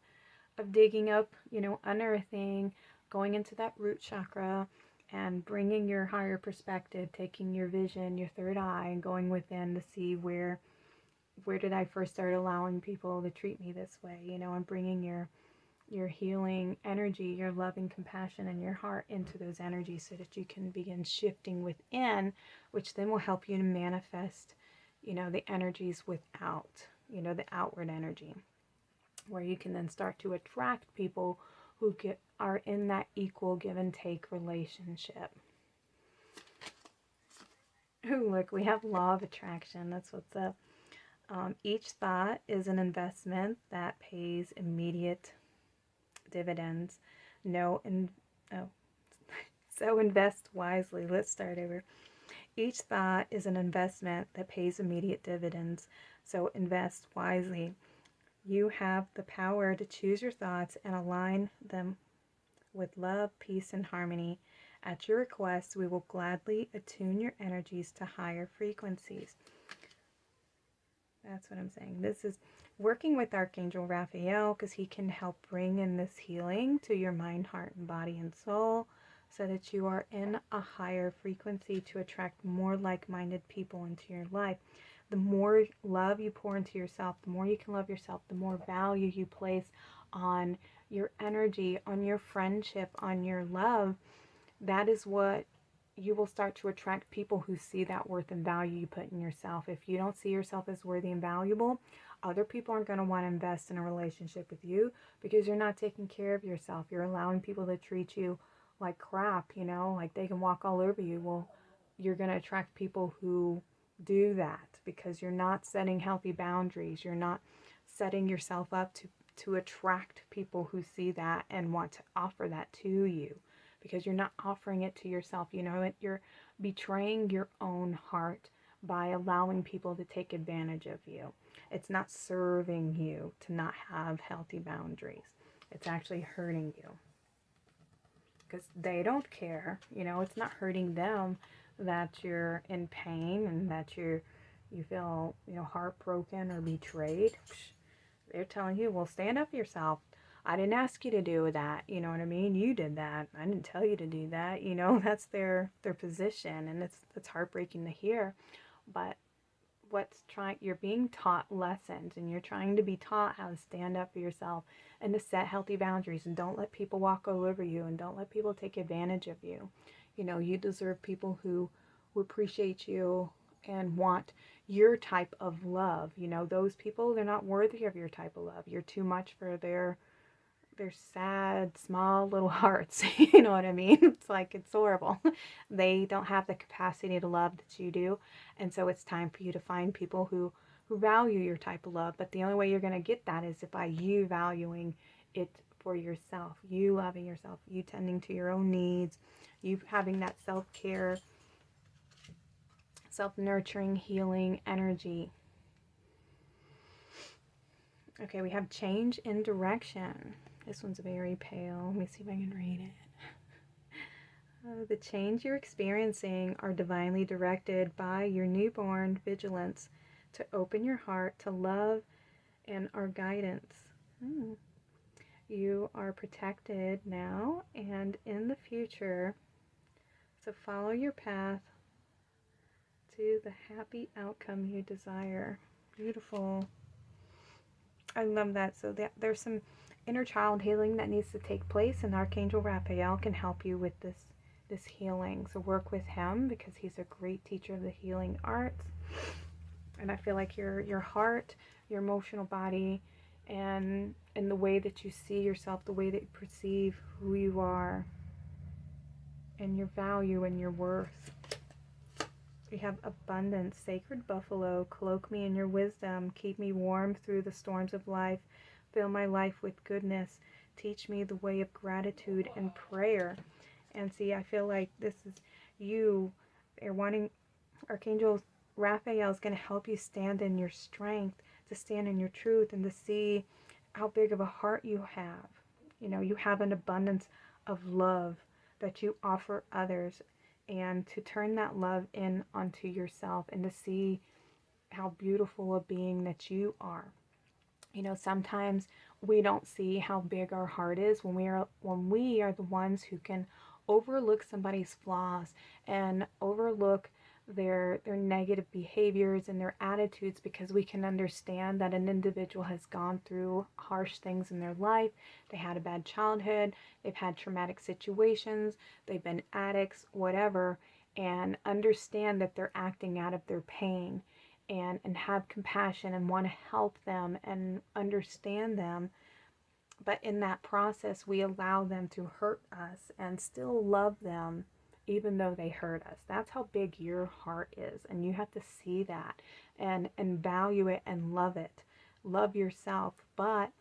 digging up, you know, unearthing, going into that root chakra, and bringing your higher perspective, taking your vision, your third eye, and going within to see where did I first start allowing people to treat me this way, you know, and bringing your healing energy, your loving compassion, and your heart into those energies so that you can begin shifting within, which then will help you to manifest, you know, the energies without, you know, the outward energy, where you can then start to attract people who are in that equal give and take relationship. Ooh, look, we have law of attraction. That's what's up. Each thought is an investment that pays immediate dividends. So invest wisely. Let's start over. Each thought is an investment that pays immediate dividends. So invest wisely. You have the power to choose your thoughts and align them with love, peace, and harmony. At your request, we will gladly attune your energies to higher frequencies. That's what I'm saying. This is working with Archangel Raphael, because he can help bring in this healing to your mind, heart, and body and soul, so that you are in a higher frequency to attract more like-minded people into your life. The more love you pour into yourself, the more you can love yourself, the more value you place on your energy, on your friendship, on your love. That is what you will start to attract people who see that worth and value you put in yourself. If you don't see yourself as worthy and valuable, other people aren't going to want to invest in a relationship with you because you're not taking care of yourself. You're allowing people to treat you like crap, you know, like they can walk all over you. Well, you're going to attract people who do that because you're not setting healthy boundaries. You're not setting yourself up to attract people who see that and want to offer that to you, because you're not offering it to yourself. You know, you're betraying your own heart by allowing people to take advantage of you. It's not serving you to not have healthy boundaries. It's actually hurting you because they don't care. You know, it's not hurting them that you're in pain and that you feel, you know, heartbroken or betrayed. They're telling you, well, stand up for yourself. I didn't ask you to do that. You know what I mean? You did that. I didn't tell you to do that. You know, that's their position, and it's heartbreaking to hear. But you're being taught lessons, and you're trying to be taught how to stand up for yourself and to set healthy boundaries, and don't let people walk all over you, and don't let people take advantage of you. You know, you deserve people who appreciate you and want your type of love. You know, those people, they're not worthy of your type of love. You're too much for their sad, small little hearts. You know what I mean? It's like, it's horrible. They don't have the capacity to love that you do. And so it's time for you to find people who value your type of love. But the only way you're going to get that is by you valuing it for yourself, you loving yourself, you tending to your own needs, you having that self-care, self-nurturing, healing energy. Okay, we have change in direction. This one's very pale. Let me see if I can read it. The change you're experiencing are divinely directed by your newborn vigilance to open your heart to love and our guidance. You are protected now and in the future, so follow your path to the happy outcome you desire. Beautiful. I love that. So there's some inner child healing that needs to take place, and Archangel Raphael can help you with this healing. So work with him because he's a great teacher of the healing arts. And I feel like your heart, your emotional body, and the way that you see yourself, the way that you perceive who you are, and your value and your worth. We have abundance. Sacred buffalo, cloak me in your wisdom. Keep me warm through the storms of life. Fill my life with goodness. Teach me the way of gratitude and prayer. And see, I feel like this is you. They're wanting, Archangel Raphael is going to help you stand in your strength, to stand in your truth, and to see how big of a heart you have. You know, you have an abundance of love that you offer others, and to turn that love in onto yourself and to see how beautiful a being that you are. You know, sometimes we don't see how big our heart is when we are the ones who can overlook somebody's flaws and overlook their negative behaviors and their attitudes, because we can understand that an individual has gone through harsh things in their life. They had a bad childhood, they've had traumatic situations, they've been addicts, whatever, and understand that they're acting out of their pain, and have compassion and want to help them and understand them. But in that process, we allow them to hurt us and still love them even though they hurt us. That's how big your heart is, and you have to see that and value it and love it. Love yourself. But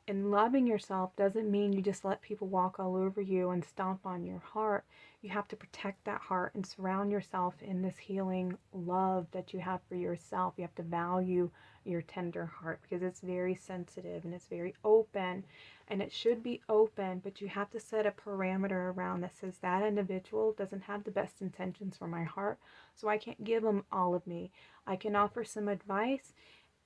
in loving yourself doesn't mean you just let people walk all over you and stomp on your heart. You have to protect that heart and surround yourself in this healing love that you have for yourself. You have to value your tender heart because it's very sensitive and it's very open, and it should be open, but you have to set a parameter around that says that individual doesn't have the best intentions for my heart, so I can't give them all of me. I can offer some advice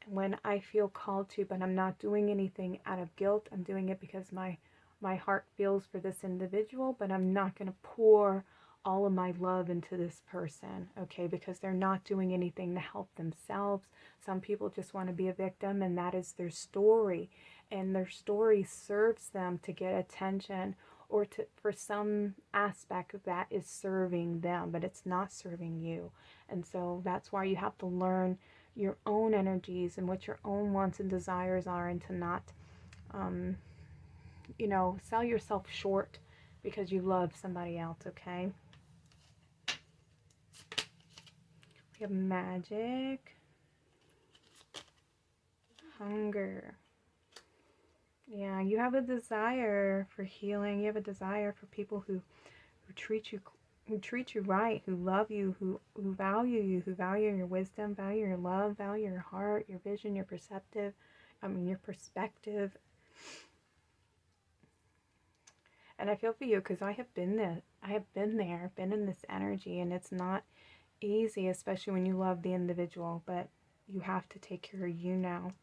when I feel called to, but I'm not doing anything out of guilt. I'm doing it because my heart feels for this individual, but I'm not going to pour all of my love into this person, okay, because they're not doing anything to help themselves. Some people just want to be a victim, and that is their story, and their story serves them to get attention or for some aspect of that is serving them, but it's not serving you. And so that's why you have to learn your own energies and what your own wants and desires are, and to not, sell yourself short because you love somebody else, okay? We have magic, hunger. Yeah, you have a desire for healing. You have a desire for people who treat you right, who love you, who value you, who value your wisdom, value your love, value your heart, your vision, your perspective. And I feel for you because I have been there. Been in this energy, and it's not easy, especially when you love the individual, but you have to take care of you now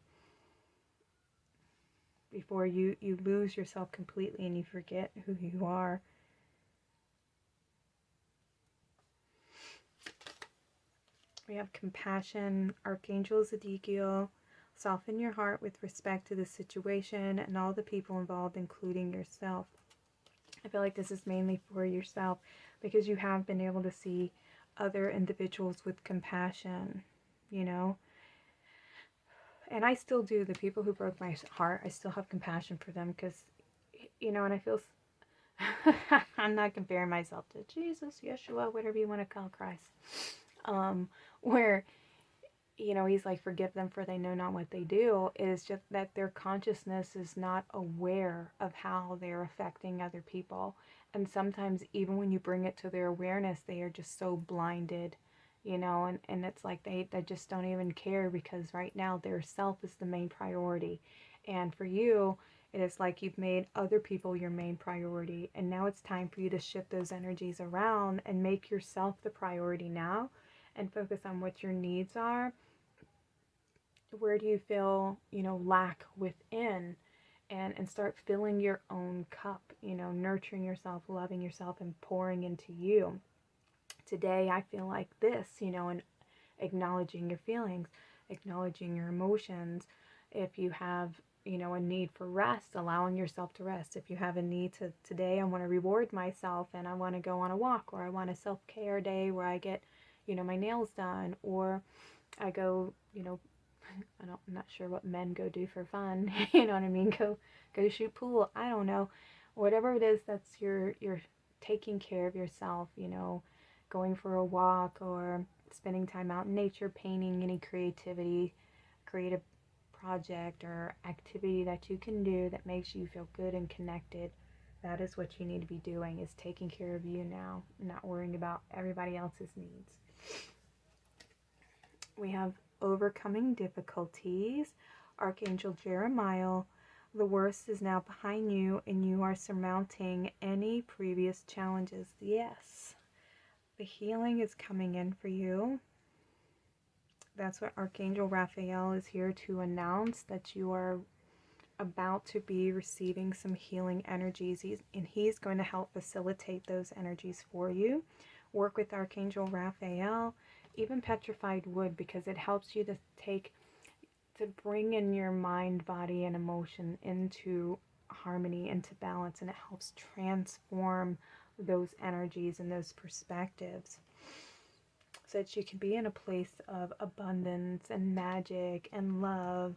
before you lose yourself completely and you forget who you are. We have compassion, Archangel Zedekiel. Soften your heart with respect to the situation and all the people involved, including yourself. I feel like this is mainly for yourself because you have been able to see other individuals with compassion, And I still do. The people who broke my heart, I still have compassion for them because, and I feel... I'm not comparing myself to Jesus, Yeshua, whatever you want to call Christ. Where, he's like, forgive them for they know not what they do. It is just that their consciousness is not aware of how they're affecting other people. And sometimes even when you bring it to their awareness, they are just so blinded, and it's like they just don't even care because right now their self is the main priority. And for you, it is like you've made other people your main priority. And now it's time for you to shift those energies around and make yourself the priority now and focus on what your needs are. Where do you feel, lack within, and start filling your own cup, nurturing yourself, loving yourself, and pouring into you. Today, I feel like this, and acknowledging your feelings, acknowledging your emotions. If you have, a need for rest, allowing yourself to rest. If you have a need to, today, I want to reward myself and I want to go on a walk, or I want a self-care day where I get, my nails done, or I go, I'm not sure what men go do for fun. You know what I mean? Go shoot pool. I don't know. Whatever it is that's you're taking care of yourself, going for a walk or spending time out in nature, painting, any creative project or activity that you can do that makes you feel good and connected. That is what you need to be doing, is taking care of you now, not worrying about everybody else's needs. We have overcoming difficulties, Archangel Jeremiah. The worst is now behind you and you are surmounting any previous challenges. Yes, the healing is coming in for you. That's what Archangel Raphael is here to announce, that you are about to be receiving some healing energies, he's going to help facilitate those energies for you. Work with Archangel Raphael, even petrified wood, because it helps you to bring in your mind, body, and emotion into harmony, into balance, and it helps transform those energies and those perspectives so that you can be in a place of abundance and magic and love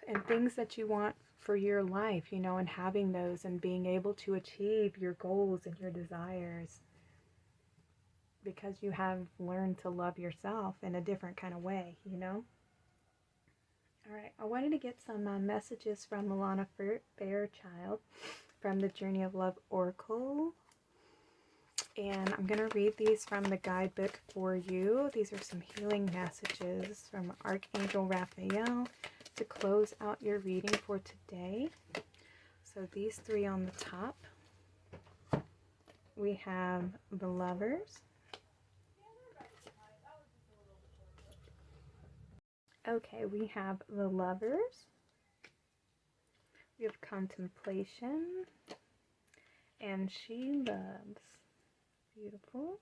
and things that you want for your life, and having those and being able to achieve your goals and your desires because you have learned to love yourself in a different kind of way, All right, I wanted to get some messages from Milana Fairchild from the Journey of Love Oracle. And I'm going to read these from the guidebook for you. These are some healing messages from Archangel Raphael to close out your reading for today. So these three on the top. We have the Lovers. Okay, we have the Lovers. We have Contemplation. And She Loves. Beautiful.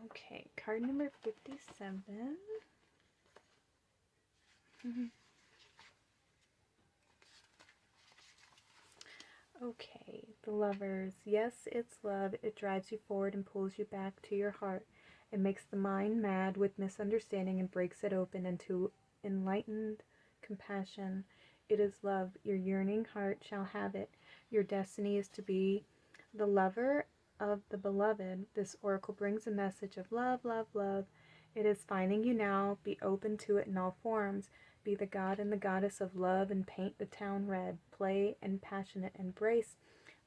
Okay, card number 57. Okay, the lovers. Yes, it's love. It drives you forward and pulls you back to your heart. It makes the mind mad with misunderstanding and breaks it open into enlightened compassion. It is love. Your yearning heart shall have it. Your destiny is to be the lover of the beloved. This oracle brings a message of love, love, love. It is finding you now. Be open to it in all forms. Be the god and the goddess of love and paint the town red. Play and passionate embrace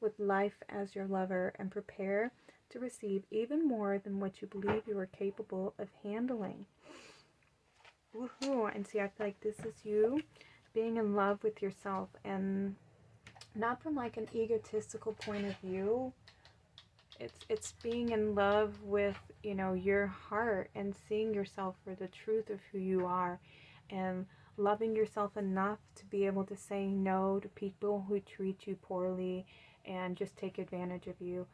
with life as your lover and prepare to receive even more than what you believe you are capable of handling. Woohoo! And see, I feel like this is you being in love with yourself, and not from like an egotistical point of view. It's being in love with, your heart and seeing yourself for the truth of who you are, and loving yourself enough to be able to say no to people who treat you poorly and just take advantage of you.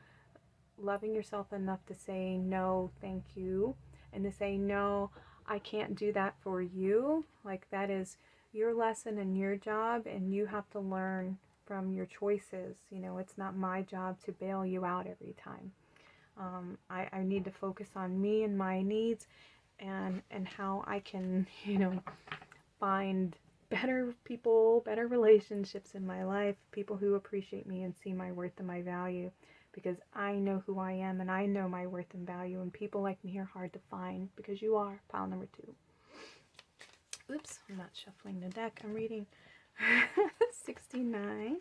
Loving yourself enough to say no, thank you, and to say no, I can't do that for you. Like, that is your lesson and your job, and you have to learn from your choices. It's not my job to bail you out every time. I need to focus on me and my needs, and how I can, find better people, better relationships in my life, people who appreciate me and see my worth and my value, because I know who I am and I know my worth and value, and people like me are hard to find, because you are. Pile number 2. Oops, I'm not shuffling the deck. I'm reading 69.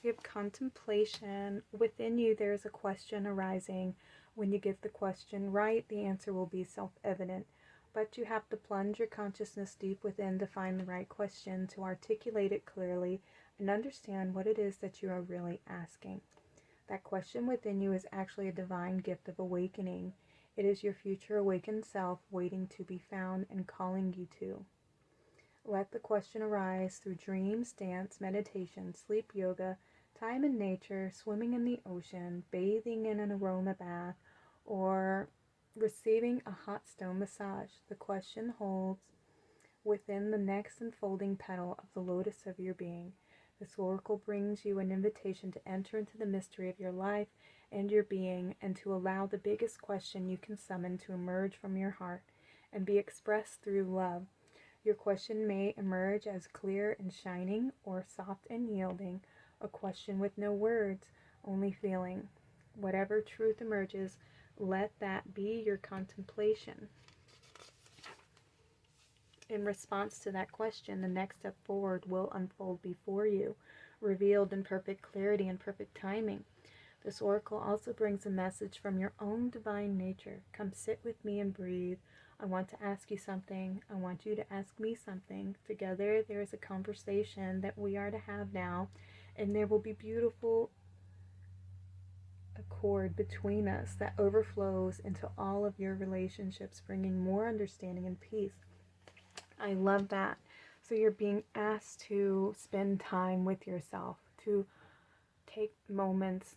We have contemplation. Within you, there is a question arising. When you get the question right, the answer will be self-evident. But you have to plunge your consciousness deep within to find the right question, to articulate it clearly, and understand what it is that you are really asking. That question within you is actually a divine gift of awakening. It is your future awakened self waiting to be found and calling you to. Let the question arise through dreams, dance, meditation, sleep yoga, time in nature, swimming in the ocean, bathing in an aroma bath, or receiving a hot stone massage. The question holds within the next unfolding petal of the lotus of your being. This oracle brings you an invitation to enter into the mystery of your life and your being, and to allow the biggest question you can summon to emerge from your heart and be expressed through love. Your question may emerge as clear and shining, or soft and yielding, a question with no words, only feeling. Whatever truth emerges, let that be your contemplation. In response to that question, the next step forward will unfold before you, revealed in perfect clarity and perfect timing. This oracle also brings a message from your own divine nature. Come sit with me and breathe. I want to ask you something. I want you to ask me something. Together there is a conversation that we are to have now, and there will be beautiful accord between us that overflows into all of your relationships, bringing more understanding and peace. I love that. So you're being asked to spend time with yourself, to take moments,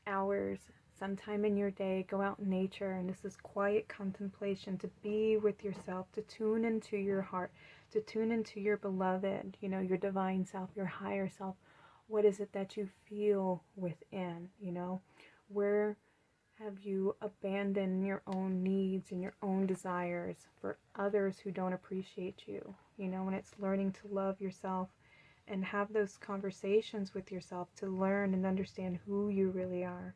hours, sometime in your day, go out in nature, and this is quiet contemplation, to be with yourself, to tune into your heart, to tune into your beloved, your divine self, your higher self. What is it that you feel within? Where have you abandoned your own needs and your own desires for others who don't appreciate you? When it's learning to love yourself and have those conversations with yourself to learn and understand who you really are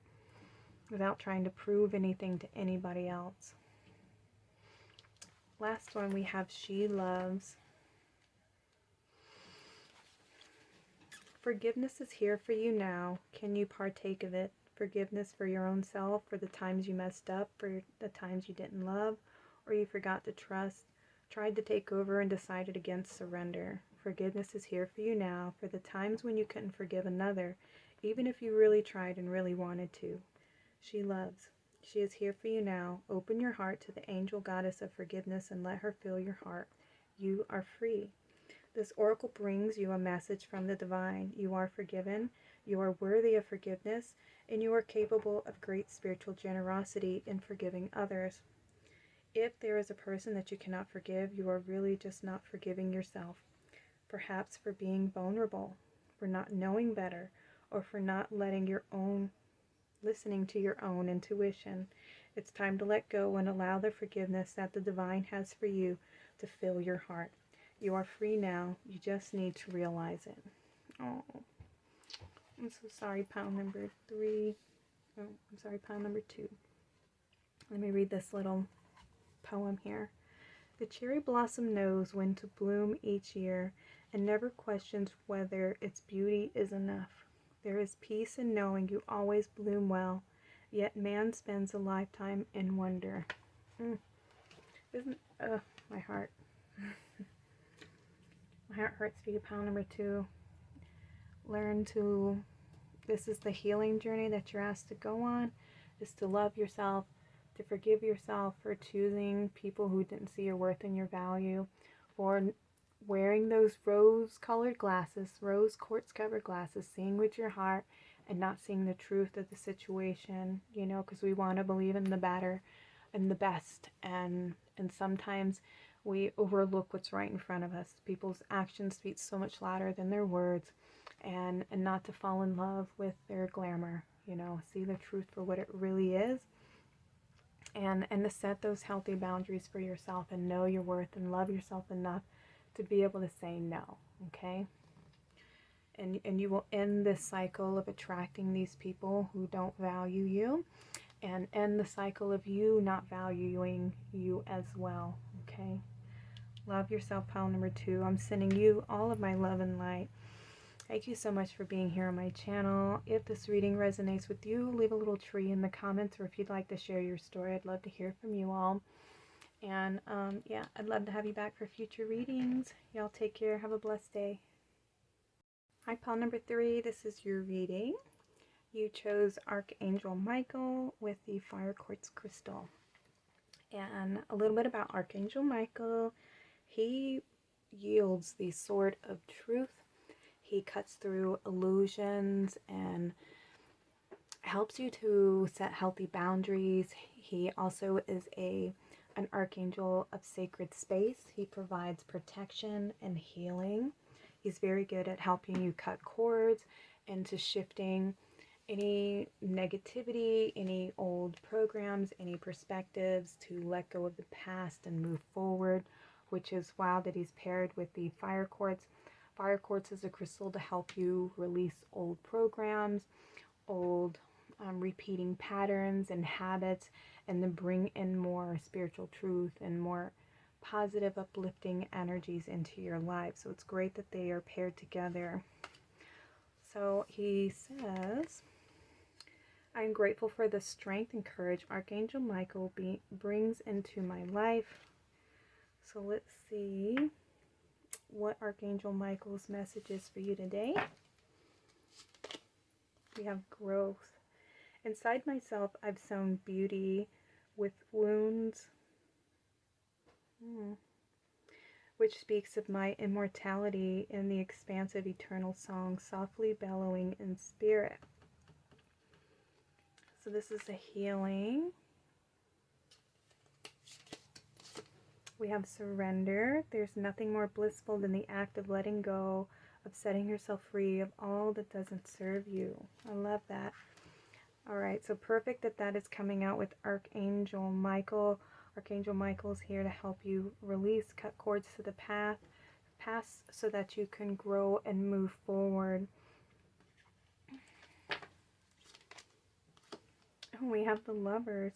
without trying to prove anything to anybody else. Last one, we have She Loves. Forgiveness is here for you now. Can you partake of it? Forgiveness for your own self, for the times you messed up, for the times you didn't love, or you forgot to trust, tried to take over and decided against surrender. Forgiveness is here for you now, for the times when you couldn't forgive another, even if you really tried and really wanted to. She loves. She is here for you now. Open your heart to the angel goddess of forgiveness and let her fill your heart. You are free. This oracle brings you a message from the divine. You are forgiven, you are worthy of forgiveness, and you are capable of great spiritual generosity in forgiving others. If there is a person that you cannot forgive, you are really just not forgiving yourself. Perhaps for being vulnerable, for not knowing better, or for not listening to your own intuition. It's time to let go and allow the forgiveness that the divine has for you to fill your heart. You are free now. You just need to realize it. Oh, I'm so sorry, pile number 3. Oh, I'm sorry, pile number 2. Let me read this little poem here. The cherry blossom knows when to bloom each year and never questions whether its beauty is enough. There is peace in knowing you always bloom well, yet man spends a lifetime in wonder. Isn't, my heart. My heart hurts for you, pile number 2. This is the healing journey that you're asked to go on, is to love yourself, to forgive yourself for choosing people who didn't see your worth and your value, for wearing those rose-colored glasses, rose quartz-covered glasses, seeing with your heart and not seeing the truth of the situation, because we want to believe in the better and the best, and sometimes we overlook what's right in front of us. People's actions speak so much louder than their words, and not to fall in love with their glamour, see the truth for what it really is, and to set those healthy boundaries for yourself and know your worth and love yourself enough to be able to say no, okay? And you will end this cycle of attracting these people who don't value you, and end the cycle of you not valuing you as well, okay? Love yourself, pile number 2. I'm sending you all of my love and light. Thank you so much for being here on my channel. If this reading resonates with you, leave a little tree in the comments, or if you'd like to share your story, I'd love to hear from you all. And yeah, I'd love to have you back for future readings. Y'all take care. Have a blessed day. Hi, pile number 3. This is your reading. You chose Archangel Michael with the fire quartz crystal. And a little bit about Archangel Michael. He yields the sword of truth. He cuts through illusions and helps you to set healthy boundaries. He also is an archangel of sacred space. He provides protection and healing. He's very good at helping you cut cords and to shifting any negativity, any old programs, any perspectives, to let go of the past and move forward, which is wild that he's paired with the fire quartz. Fire quartz is a crystal to help you release old programs, old repeating patterns and habits, and then bring in more spiritual truth and more positive, uplifting energies into your life. So it's great that they are paired together. So he says, I'm grateful for the strength and courage Archangel Michael brings into my life. So let's see what Archangel Michael's message is for you today. We have growth. Inside myself, I've sown beauty with wounds, which speaks of my immortality in the expanse of eternal song, softly bellowing in spirit. So this is a healing. We have surrender. There's nothing more blissful than the act of letting go, of setting yourself free of all that doesn't serve you. I love that. All right, so perfect that is coming out with Archangel Michael. Archangel Michael's here to help you release, cut cords to the past so that you can grow and move forward. We have the Lovers.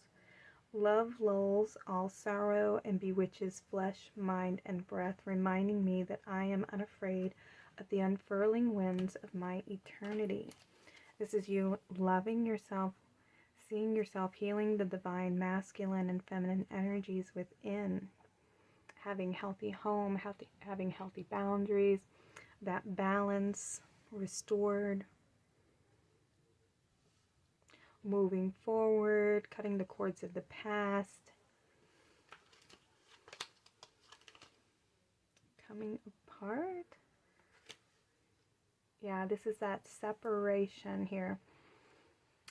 Love lulls all sorrow and bewitches flesh, mind, and breath, reminding me that I am unafraid of the unfurling winds of my eternity. This is you loving yourself, seeing yourself, healing the divine masculine and feminine energies within, having healthy home, having healthy boundaries, that balance restored, moving forward, cutting the cords of the past, coming apart. Yeah, this is that separation here.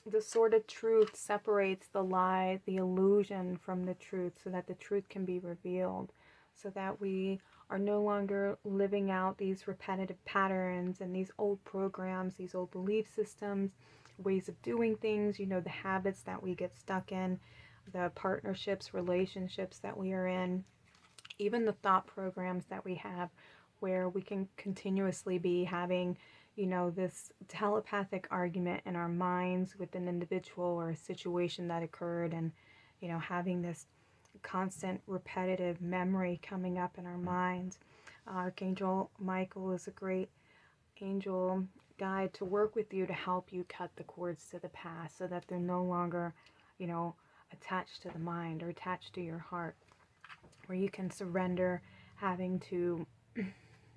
the sword of truth separates the lie, the illusion from the truth, so that the truth can be revealed, so that we are no longer living out these repetitive patterns and these old programs, these old belief systems, ways of doing things, you know, the habits that we get stuck in, the partnerships, relationships that we are in, even the thought programs that we have, where we can continuously be having, you know, this telepathic argument in our minds with an individual or a situation that occurred, and, you know, having this constant repetitive memory coming up in our minds. Archangel Michael is a great angel guide to work with you to help you cut the cords to the past, so that they're no longer, you know, attached to the mind or attached to your heart, where you can surrender having to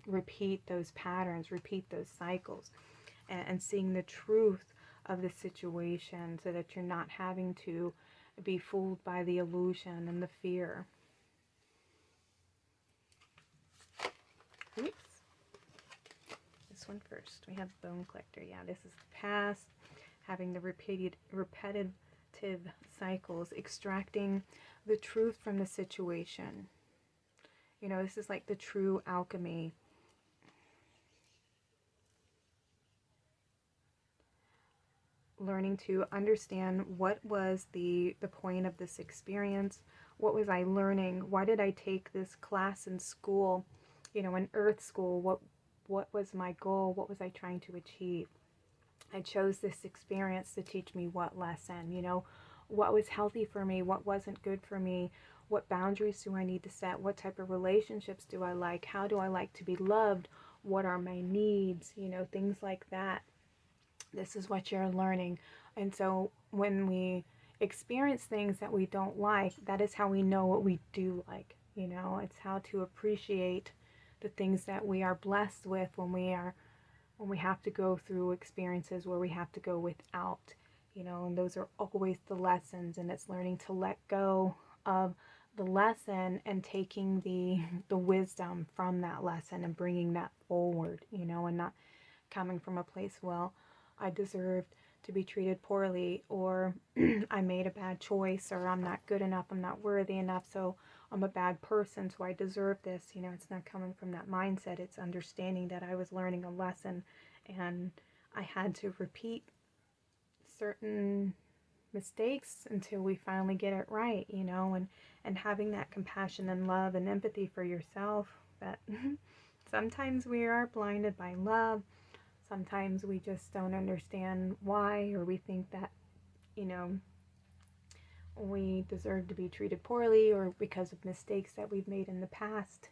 repeat those patterns, repeat those cycles, and seeing the truth of the situation, so that you're not having to be fooled by the illusion and the fear. Oops. This one first. We have Bone Collector. Yeah, this is the past, having the repetitive cycles, extracting the truth from the situation. You know, this is like the true alchemy. Learning to understand what was the point of this experience. What was I learning? Why did I take this class in school? You know, in Earth School, what was my goal? What was I trying to achieve? I chose this experience to teach me what lesson, you know, what was healthy for me, what wasn't good for me, what boundaries do I need to set, what type of relationships do I like, how do I like to be loved, what are my needs, you know, things like that. This is what you're learning. And so when we experience things that we don't like, that is how we know what we do like, you know. It's how to appreciate the things that we are blessed with when we have to go through experiences where we have to go without, you know, and those are always the lessons. And it's learning to let go of the lesson and taking the wisdom from that lesson and bringing that forward, you know, and not coming from a place, well, I deserved to be treated poorly, or I made a bad choice, or I'm not good enough, I'm not worthy enough, so I'm a bad person, so I deserve this. You know, it's not coming from that mindset. It's understanding that I was learning a lesson and I had to repeat certain mistakes until we finally get it right, you know, and having that compassion and love and empathy for yourself, that sometimes we are blinded by love. Sometimes we just don't understand why, or we think that, you know, we deserve to be treated poorly, or because of mistakes that we've made in the past,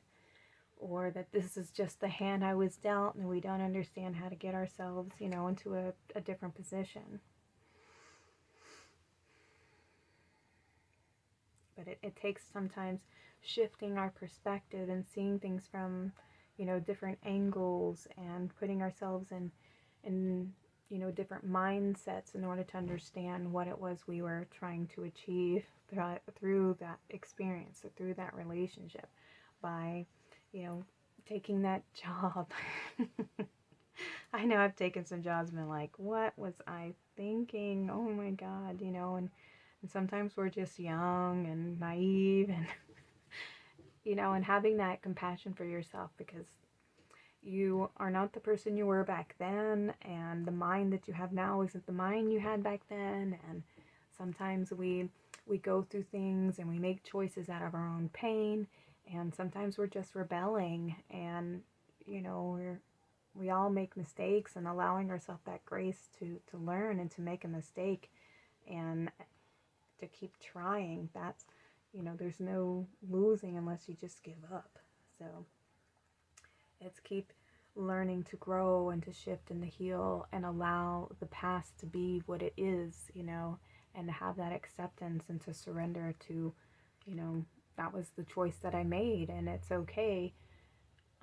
or that this is just the hand I was dealt, and we don't understand how to get ourselves, you know, into a different position. But it takes sometimes shifting our perspective and seeing things from, you know, different angles, and putting ourselves in you know, different mindsets in order to understand what it was we were trying to achieve through that experience, or through that relationship, by, you know, taking that job. I know I've taken some jobs and been like, what was I thinking? Oh my God, you know, and sometimes we're just young and naive, and you know, and having that compassion for yourself, because you are not the person you were back then, and the mind that you have now isn't the mind you had back then. And sometimes we go through things and we make choices out of our own pain, and sometimes we're just rebelling, and you know, we all make mistakes, and allowing ourselves that grace to learn and to make a mistake and to keep trying. That's, you know, there's no losing unless you just give up. So it's keep learning to grow and to shift and to heal, and allow the past to be what it is, you know, and to have that acceptance and to surrender to, you know, that was the choice that I made, and it's okay.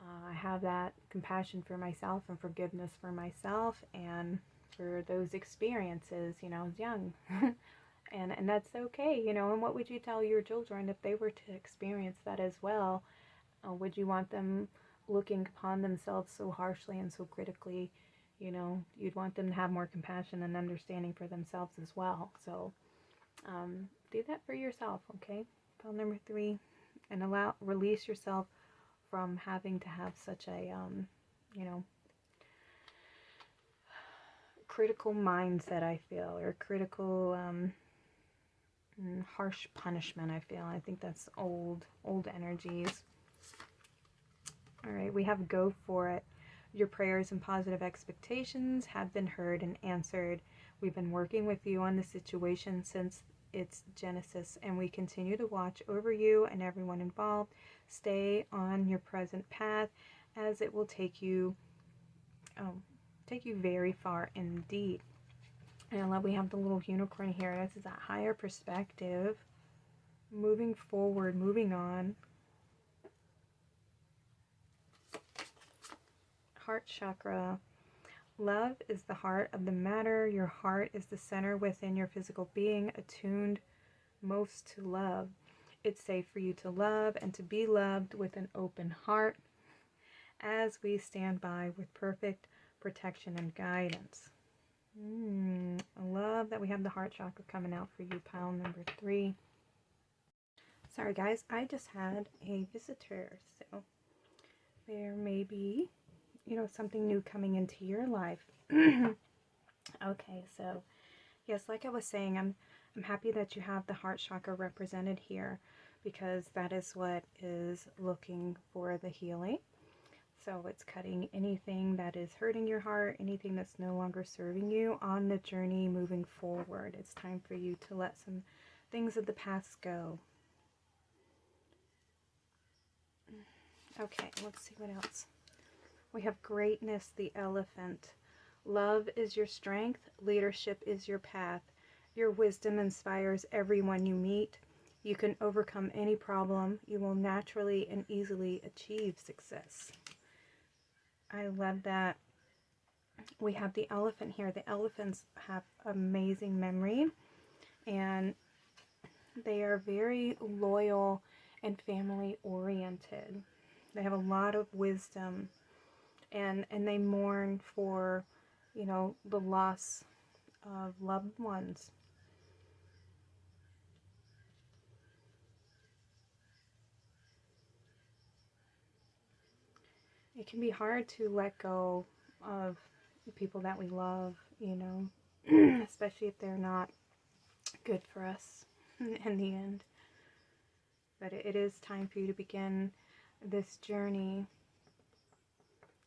I have that compassion for myself and forgiveness for myself and for those experiences, you know, I was young. And that's okay, you know. And what would you tell your children if they were to experience that as well? Would you want them looking upon themselves so harshly and so critically, You know, you'd want them to have more compassion and understanding for themselves as well. So do that for yourself, okay? Pile number 3, and release yourself from having to have such a, you know, critical mindset, I feel, or critical, harsh punishment, I feel. I think that's old energies. All right, we have go for it. Your prayers and positive expectations have been heard and answered. We've been working with you on the situation since its genesis, and we continue to watch over you and everyone involved. Stay on your present path, as it will take you very far indeed. And I love we have the little unicorn here. This is a higher perspective, moving forward, moving on. Heart chakra. Love is the heart of the matter. Your heart is the center within your physical being, attuned most to love. It's safe for you to love and to be loved with an open heart, as we stand by with perfect protection and guidance. I love that we have the heart chakra coming out for you, pile number 3. Sorry guys, I just had a visitor, so there may be, you know, something new coming into your life. Okay, so yes, like I was saying, I'm happy that you have the heart chakra represented here, because that is what is looking for the healing. So it's cutting anything that is hurting your heart, anything that's no longer serving you on the journey moving forward. It's time for you to let some things of the past go. Okay, let's see what else. We have greatness, the elephant. Love is your strength. Leadership is your path. Your wisdom inspires everyone you meet. You can overcome any problem. You will naturally and easily achieve success. I love that we have the elephant here. The elephants have amazing memory, and they are very loyal and family oriented. They have a lot of wisdom, and they mourn for, you know, the loss of loved ones. It can be hard to let go of the people that we love, you know, especially if they're not good for us in the end. But it is time for you to begin this journey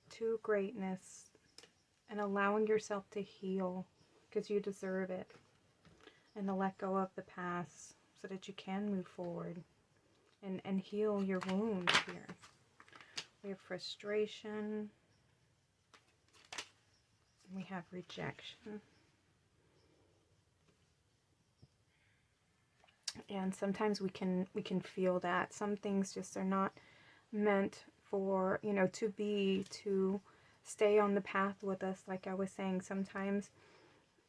to greatness and allowing yourself to heal, because you deserve it, and to let go of the past so that you can move forward and heal your wounds here. We have frustration. We have rejection. And sometimes we can feel that some things just are not meant for, you know, to stay on the path with us. Like I was saying, sometimes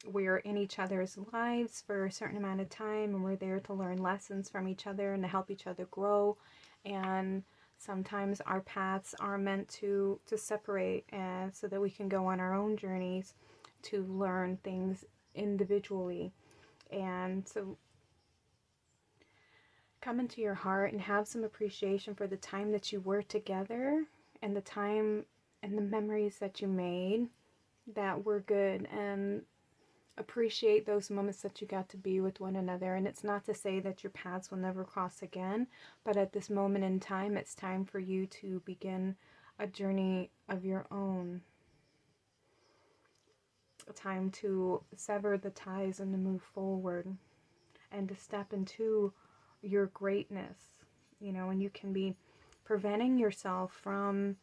we're in each other's lives for a certain amount of time, and we're there to learn lessons from each other and to help each other grow. And sometimes our paths are meant to separate, and so that we can go on our own journeys to learn things individually. And so come into your heart and have some appreciation for the time that you were together, and the time and the memories that you made that were good, and appreciate those moments that you got to be with one another. And it's not to say that your paths will never cross again, but at this moment in time, it's time for you to begin a journey of your own. A time to sever the ties and to move forward and to step into your greatness, you know. And you can be preventing yourself from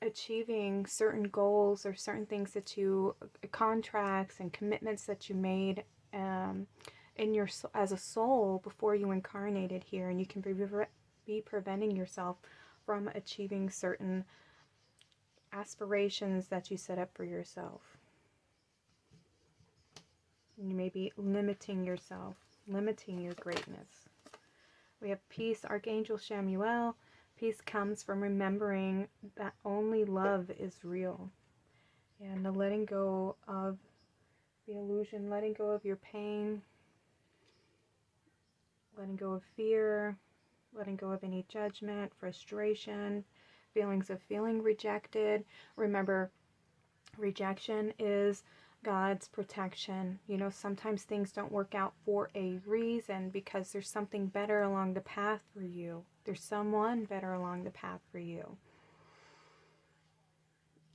achieving certain goals or certain things that you, contracts and commitments that you made in your as a soul before you incarnated here. And you can be preventing yourself from achieving certain aspirations that you set up for yourself. You may be limiting yourself, limiting your greatness. We have peace, Archangel Shaman. Peace comes from remembering that only love is real. And the letting go of the illusion, letting go of your pain, letting go of fear, letting go of any judgment, frustration, feelings of feeling rejected. Remember, rejection is God's protection. You know, sometimes things don't work out for a reason, because there's something better along the path for you. There's someone better along the path for you.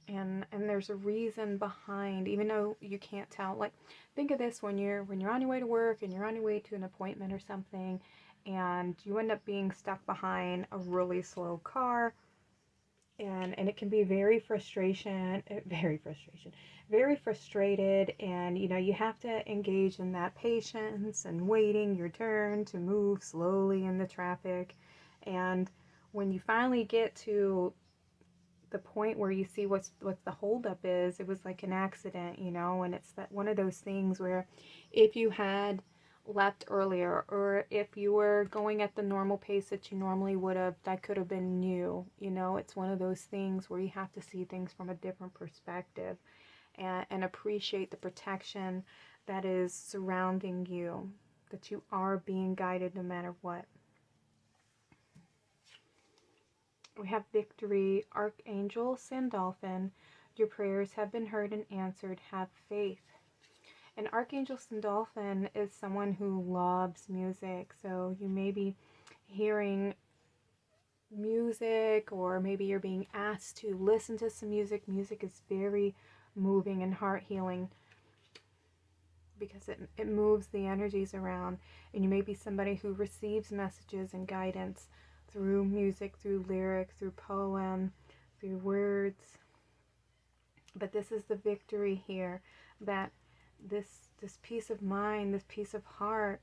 And there's a reason behind, even though you can't tell. Like, think of this: when you're on your way to work and you're on your way to an appointment or something, and you end up being stuck behind a really slow car, and it can be very frustrated, and you know, you have to engage in that patience and waiting your turn to move slowly in the traffic. And when you finally get to the point where you see what the holdup is, it was like an accident, you know. And it's that one of those things where if you had left earlier, or if you were going at the normal pace that you normally would have, that could have been you. You know, it's one of those things where you have to see things from a different perspective, and appreciate the protection that is surrounding you, that you are being guided no matter what. We have victory, Archangel Sandalphon. Your prayers have been heard and answered. Have faith. And Archangel Sandalphon is someone who loves music. So you may be hearing music, or maybe you're being asked to listen to some music. Music is very moving and heart healing, because it moves the energies around. And you may be somebody who receives messages and guidance through music, through lyric, through poem, through words. But this is the victory here, that this peace of mind, this peace of heart,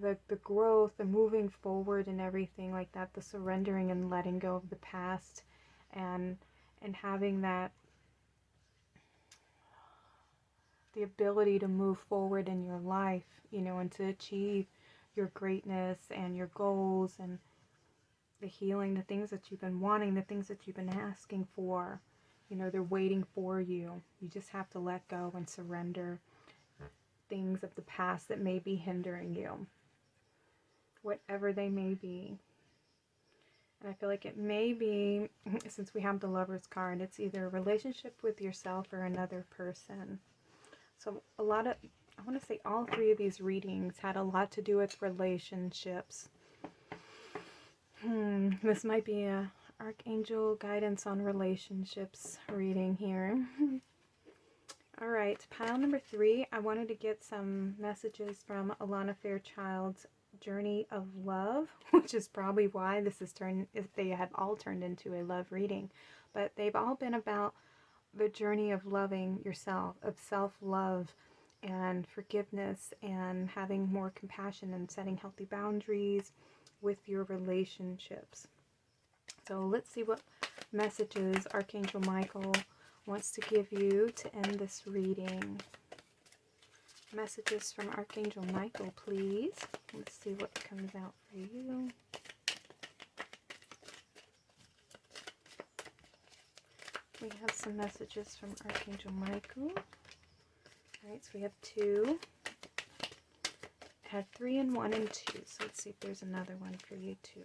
the growth, the moving forward and everything like that, the surrendering and letting go of the past, and having that, the ability to move forward in your life, you know, and to achieve your greatness and your goals, and the healing, the things that you've been wanting, the things that you've been asking for. You know, they're waiting for you. You just have to let go and surrender things of the past that may be hindering you, whatever they may be. And I feel like it may be, since we have the Lover's card, it's either a relationship with yourself or another person. So I want to say all three of these readings had a lot to do with relationships. This might be a Archangel guidance on relationships reading here. Alright, pile number 3. I wanted to get some messages from Alana Fairchild's Journey of Love, which is probably why this is they have all turned into a love reading. But they've all been about the journey of loving yourself, of self-love and forgiveness, and having more compassion and setting healthy boundaries with your relationships. So let's see what messages Archangel Michael wants to give you to end this reading. Messages from Archangel Michael, please. Let's see what comes out for you. We have some messages from Archangel Michael. Alright, so we have 2. Had 3 and 1 and 2. So let's see if there's another one for you too.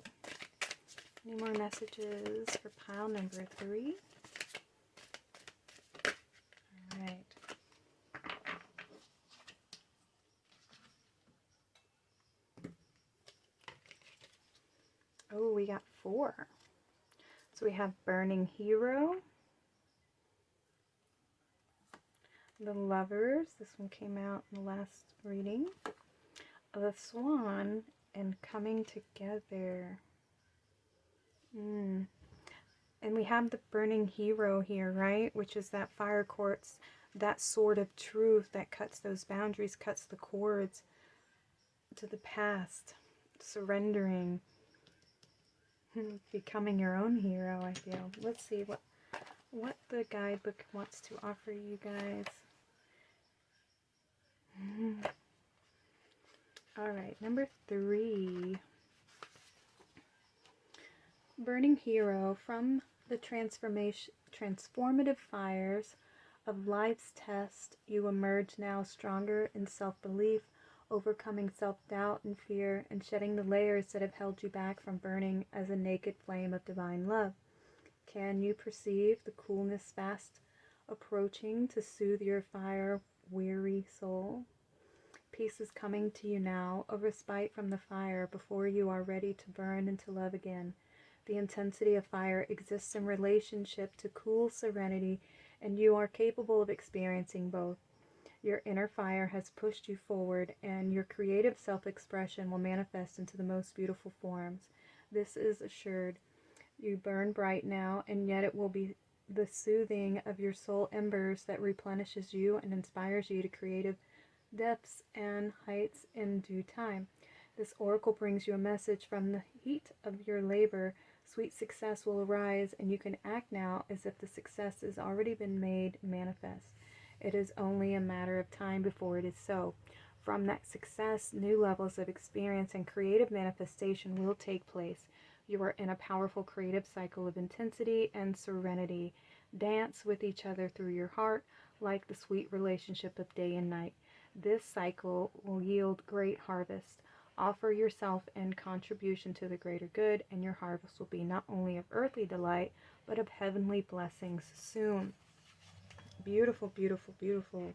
Any more messages for pile number 3? Alright. Oh, we got 4. So we have Burning Hero, the Lovers. This one came out in the last reading. The Swan, and Coming Together. And we have the Burning Hero here, right? Which is that fire quartz, that sword of truth that cuts those boundaries, cuts the cords to the past, surrendering, becoming your own hero, I feel. Let's see what the guidebook wants to offer you guys. Alright, number 3. Burning Hero, from the transformative fires of life's test, you emerge now stronger in self-belief, overcoming self-doubt and fear, and shedding the layers that have held you back from burning as a naked flame of divine love. Can you perceive the coolness fast approaching to soothe your fire-weary soul? Peace is coming to you now, a respite from the fire before you are ready to burn into love again. The intensity of fire exists in relationship to cool serenity, and you are capable of experiencing both. Your inner fire has pushed you forward, and your creative self-expression will manifest into the most beautiful forms. This is assured. You burn bright now, and yet it will be the soothing of your soul embers that replenishes you and inspires you to creative depths and heights in due time. This oracle brings you a message from the heat of your labor. Sweet success will arise, and you can act now as if the success has already been made manifest. It is only a matter of time before it is so. From that success, new levels of experience and creative manifestation will take place. You are in a powerful creative cycle of intensity and serenity. Dance with each other through your heart, like the sweet relationship of day and night. This cycle will yield great harvest. Offer yourself in contribution to the greater good, and your harvest will be not only of earthly delight, but of heavenly blessings soon. Beautiful, beautiful, beautiful.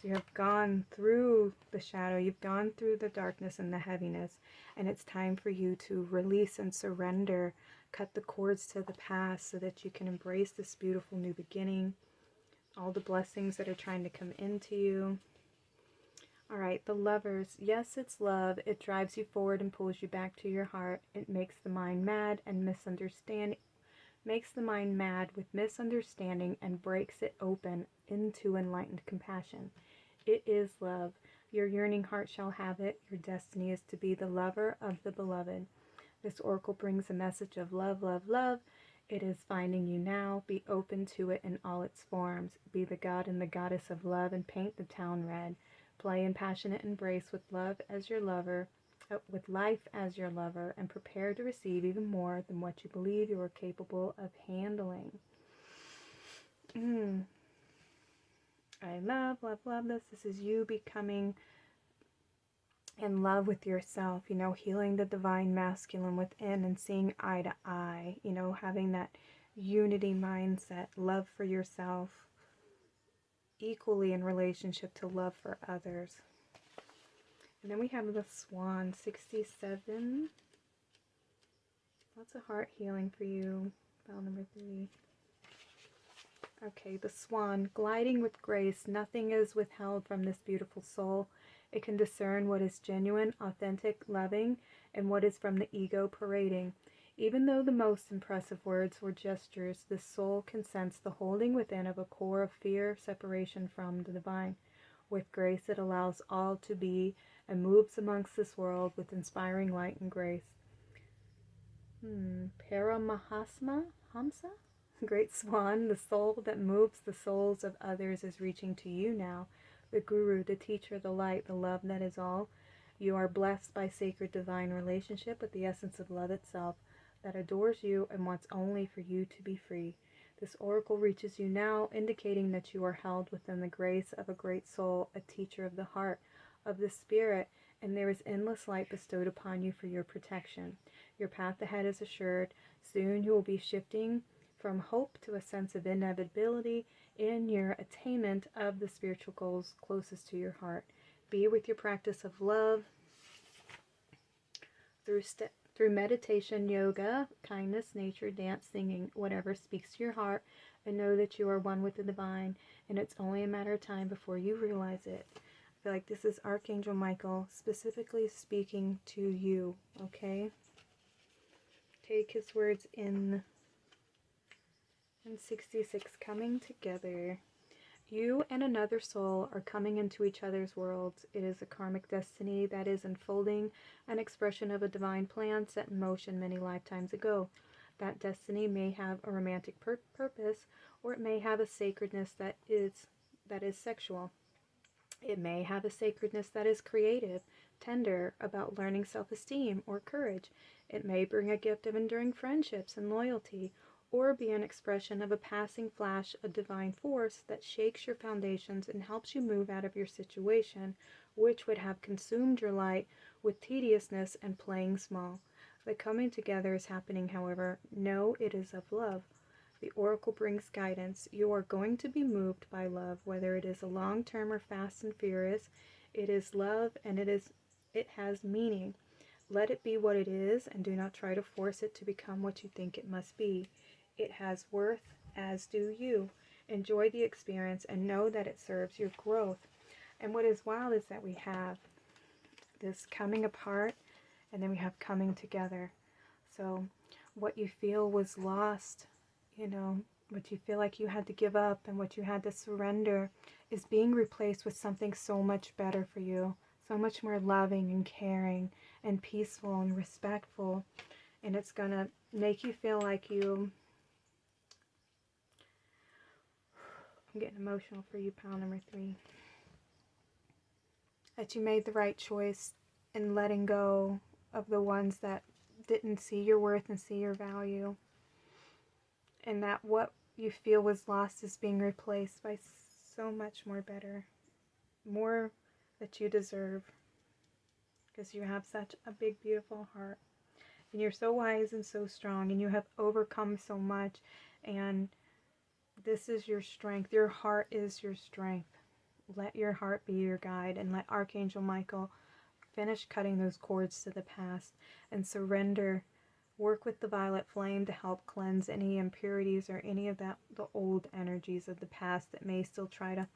You have gone through the shadow, you've gone through the darkness and the heaviness, and it's time for you to release and surrender, cut the cords to the past so that you can embrace this beautiful new beginning, all the blessings that are trying to come into you. All right, the Lovers. Yes, it's love. It drives you forward and pulls you back to your heart. It makes the mind mad with misunderstanding and breaks it open into enlightened compassion. It is love. Your yearning heart shall have it. Your destiny is to be the lover of the beloved. This oracle brings a message of love, love, love. It is finding you now. Be open to it in all its forms. Be the god and the goddess of love and paint the town red. Play in passionate embrace with love as your lover, with life as your lover, and prepare to receive even more than what you believe you are capable of handling. I love, love, love this. This is you becoming in love with yourself, healing the divine masculine within and seeing eye to eye, having that unity mindset, love for yourself, equally in relationship to love for others. And then we have the Swan, 67. Lots of heart healing for you. File number 3. Okay, the Swan, gliding with grace. Nothing is withheld from this beautiful soul. It can discern what is genuine, authentic, loving, and what is from the ego parading. Even though the most impressive words were gestures, this soul can sense the holding within of a core of fear, separation from the divine. With grace, it allows all to be and moves amongst this world with inspiring light and grace. Paramahasma Hamsa? Great Swan, the soul that moves the souls of others is reaching to you now. The Guru, the teacher, the light, the love that is all. You are blessed by sacred divine relationship with the essence of love itself that adores you and wants only for you to be free. This oracle reaches you now, indicating that you are held within the grace of a great soul, a teacher of the heart, of the spirit, and there is endless light bestowed upon you for your protection. Your path ahead is assured. Soon you will be shifting from hope to a sense of inevitability in your attainment of the spiritual goals closest to your heart. Be with your practice of love through meditation, yoga, kindness, nature, dance, singing, whatever speaks to your heart, and know that you are one with the divine, and it's only a matter of time before you realize it. I feel like this is Archangel Michael specifically speaking to you, okay? Take his words in 66, coming together. You and another soul are coming into each other's worlds. It is a karmic destiny that is unfolding, an expression of a divine plan set in motion many lifetimes ago. That destiny may have a romantic purpose, or it may have a sacredness that is sexual. It may have a sacredness that is creative, tender, about learning self-esteem or courage. It may bring a gift of enduring friendships and loyalty, or be an expression of a passing flash of divine force that shakes your foundations and helps you move out of your situation, which would have consumed your light with tediousness and playing small. The coming together is happening, however. Know it is of love. The oracle brings guidance. You are going to be moved by love, whether it is a long-term or fast and furious. It is love, and it has meaning. Let it be what it is, and do not try to force it to become what you think it must be. It has worth, as do you. Enjoy the experience and know that it serves your growth. And what is wild is that we have this coming apart, and then we have coming together. So what you feel was lost, what you feel like you had to give up and what you had to surrender is being replaced with something so much better for you, so much more loving and caring and peaceful and respectful. And it's going to make you feel like I'm getting emotional for you, pile number 3. That you made the right choice in letting go of the ones that didn't see your worth and see your value. And that what you feel was lost is being replaced by so much more better. More that you deserve. Because you have such a big, beautiful heart. And you're so wise and so strong. And you have overcome so much. And this is your strength. Your heart is your strength. Let your heart be your guide, and let Archangel Michael finish cutting those cords to the past and surrender. Work with the violet flame to help cleanse any impurities or any of the old energies of the past that may still try to,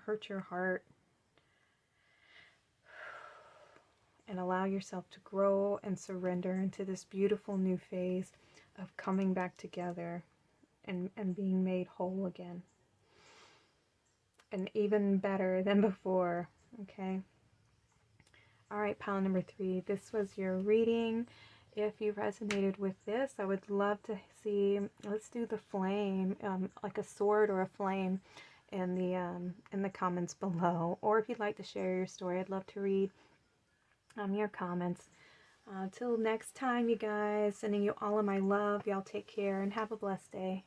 hurt your heart. And allow yourself to grow and surrender into this beautiful new phase of coming back together and being made whole again. And even better than before, okay? All right, pile number 3, this was your reading. If you resonated with this, I would love to see, let's do the flame, like a sword or a flame in the comments below. Or if you'd like to share your story, I'd love to read your comments. Till next time, you guys, sending you all of my love. Y'all take care and have a blessed day.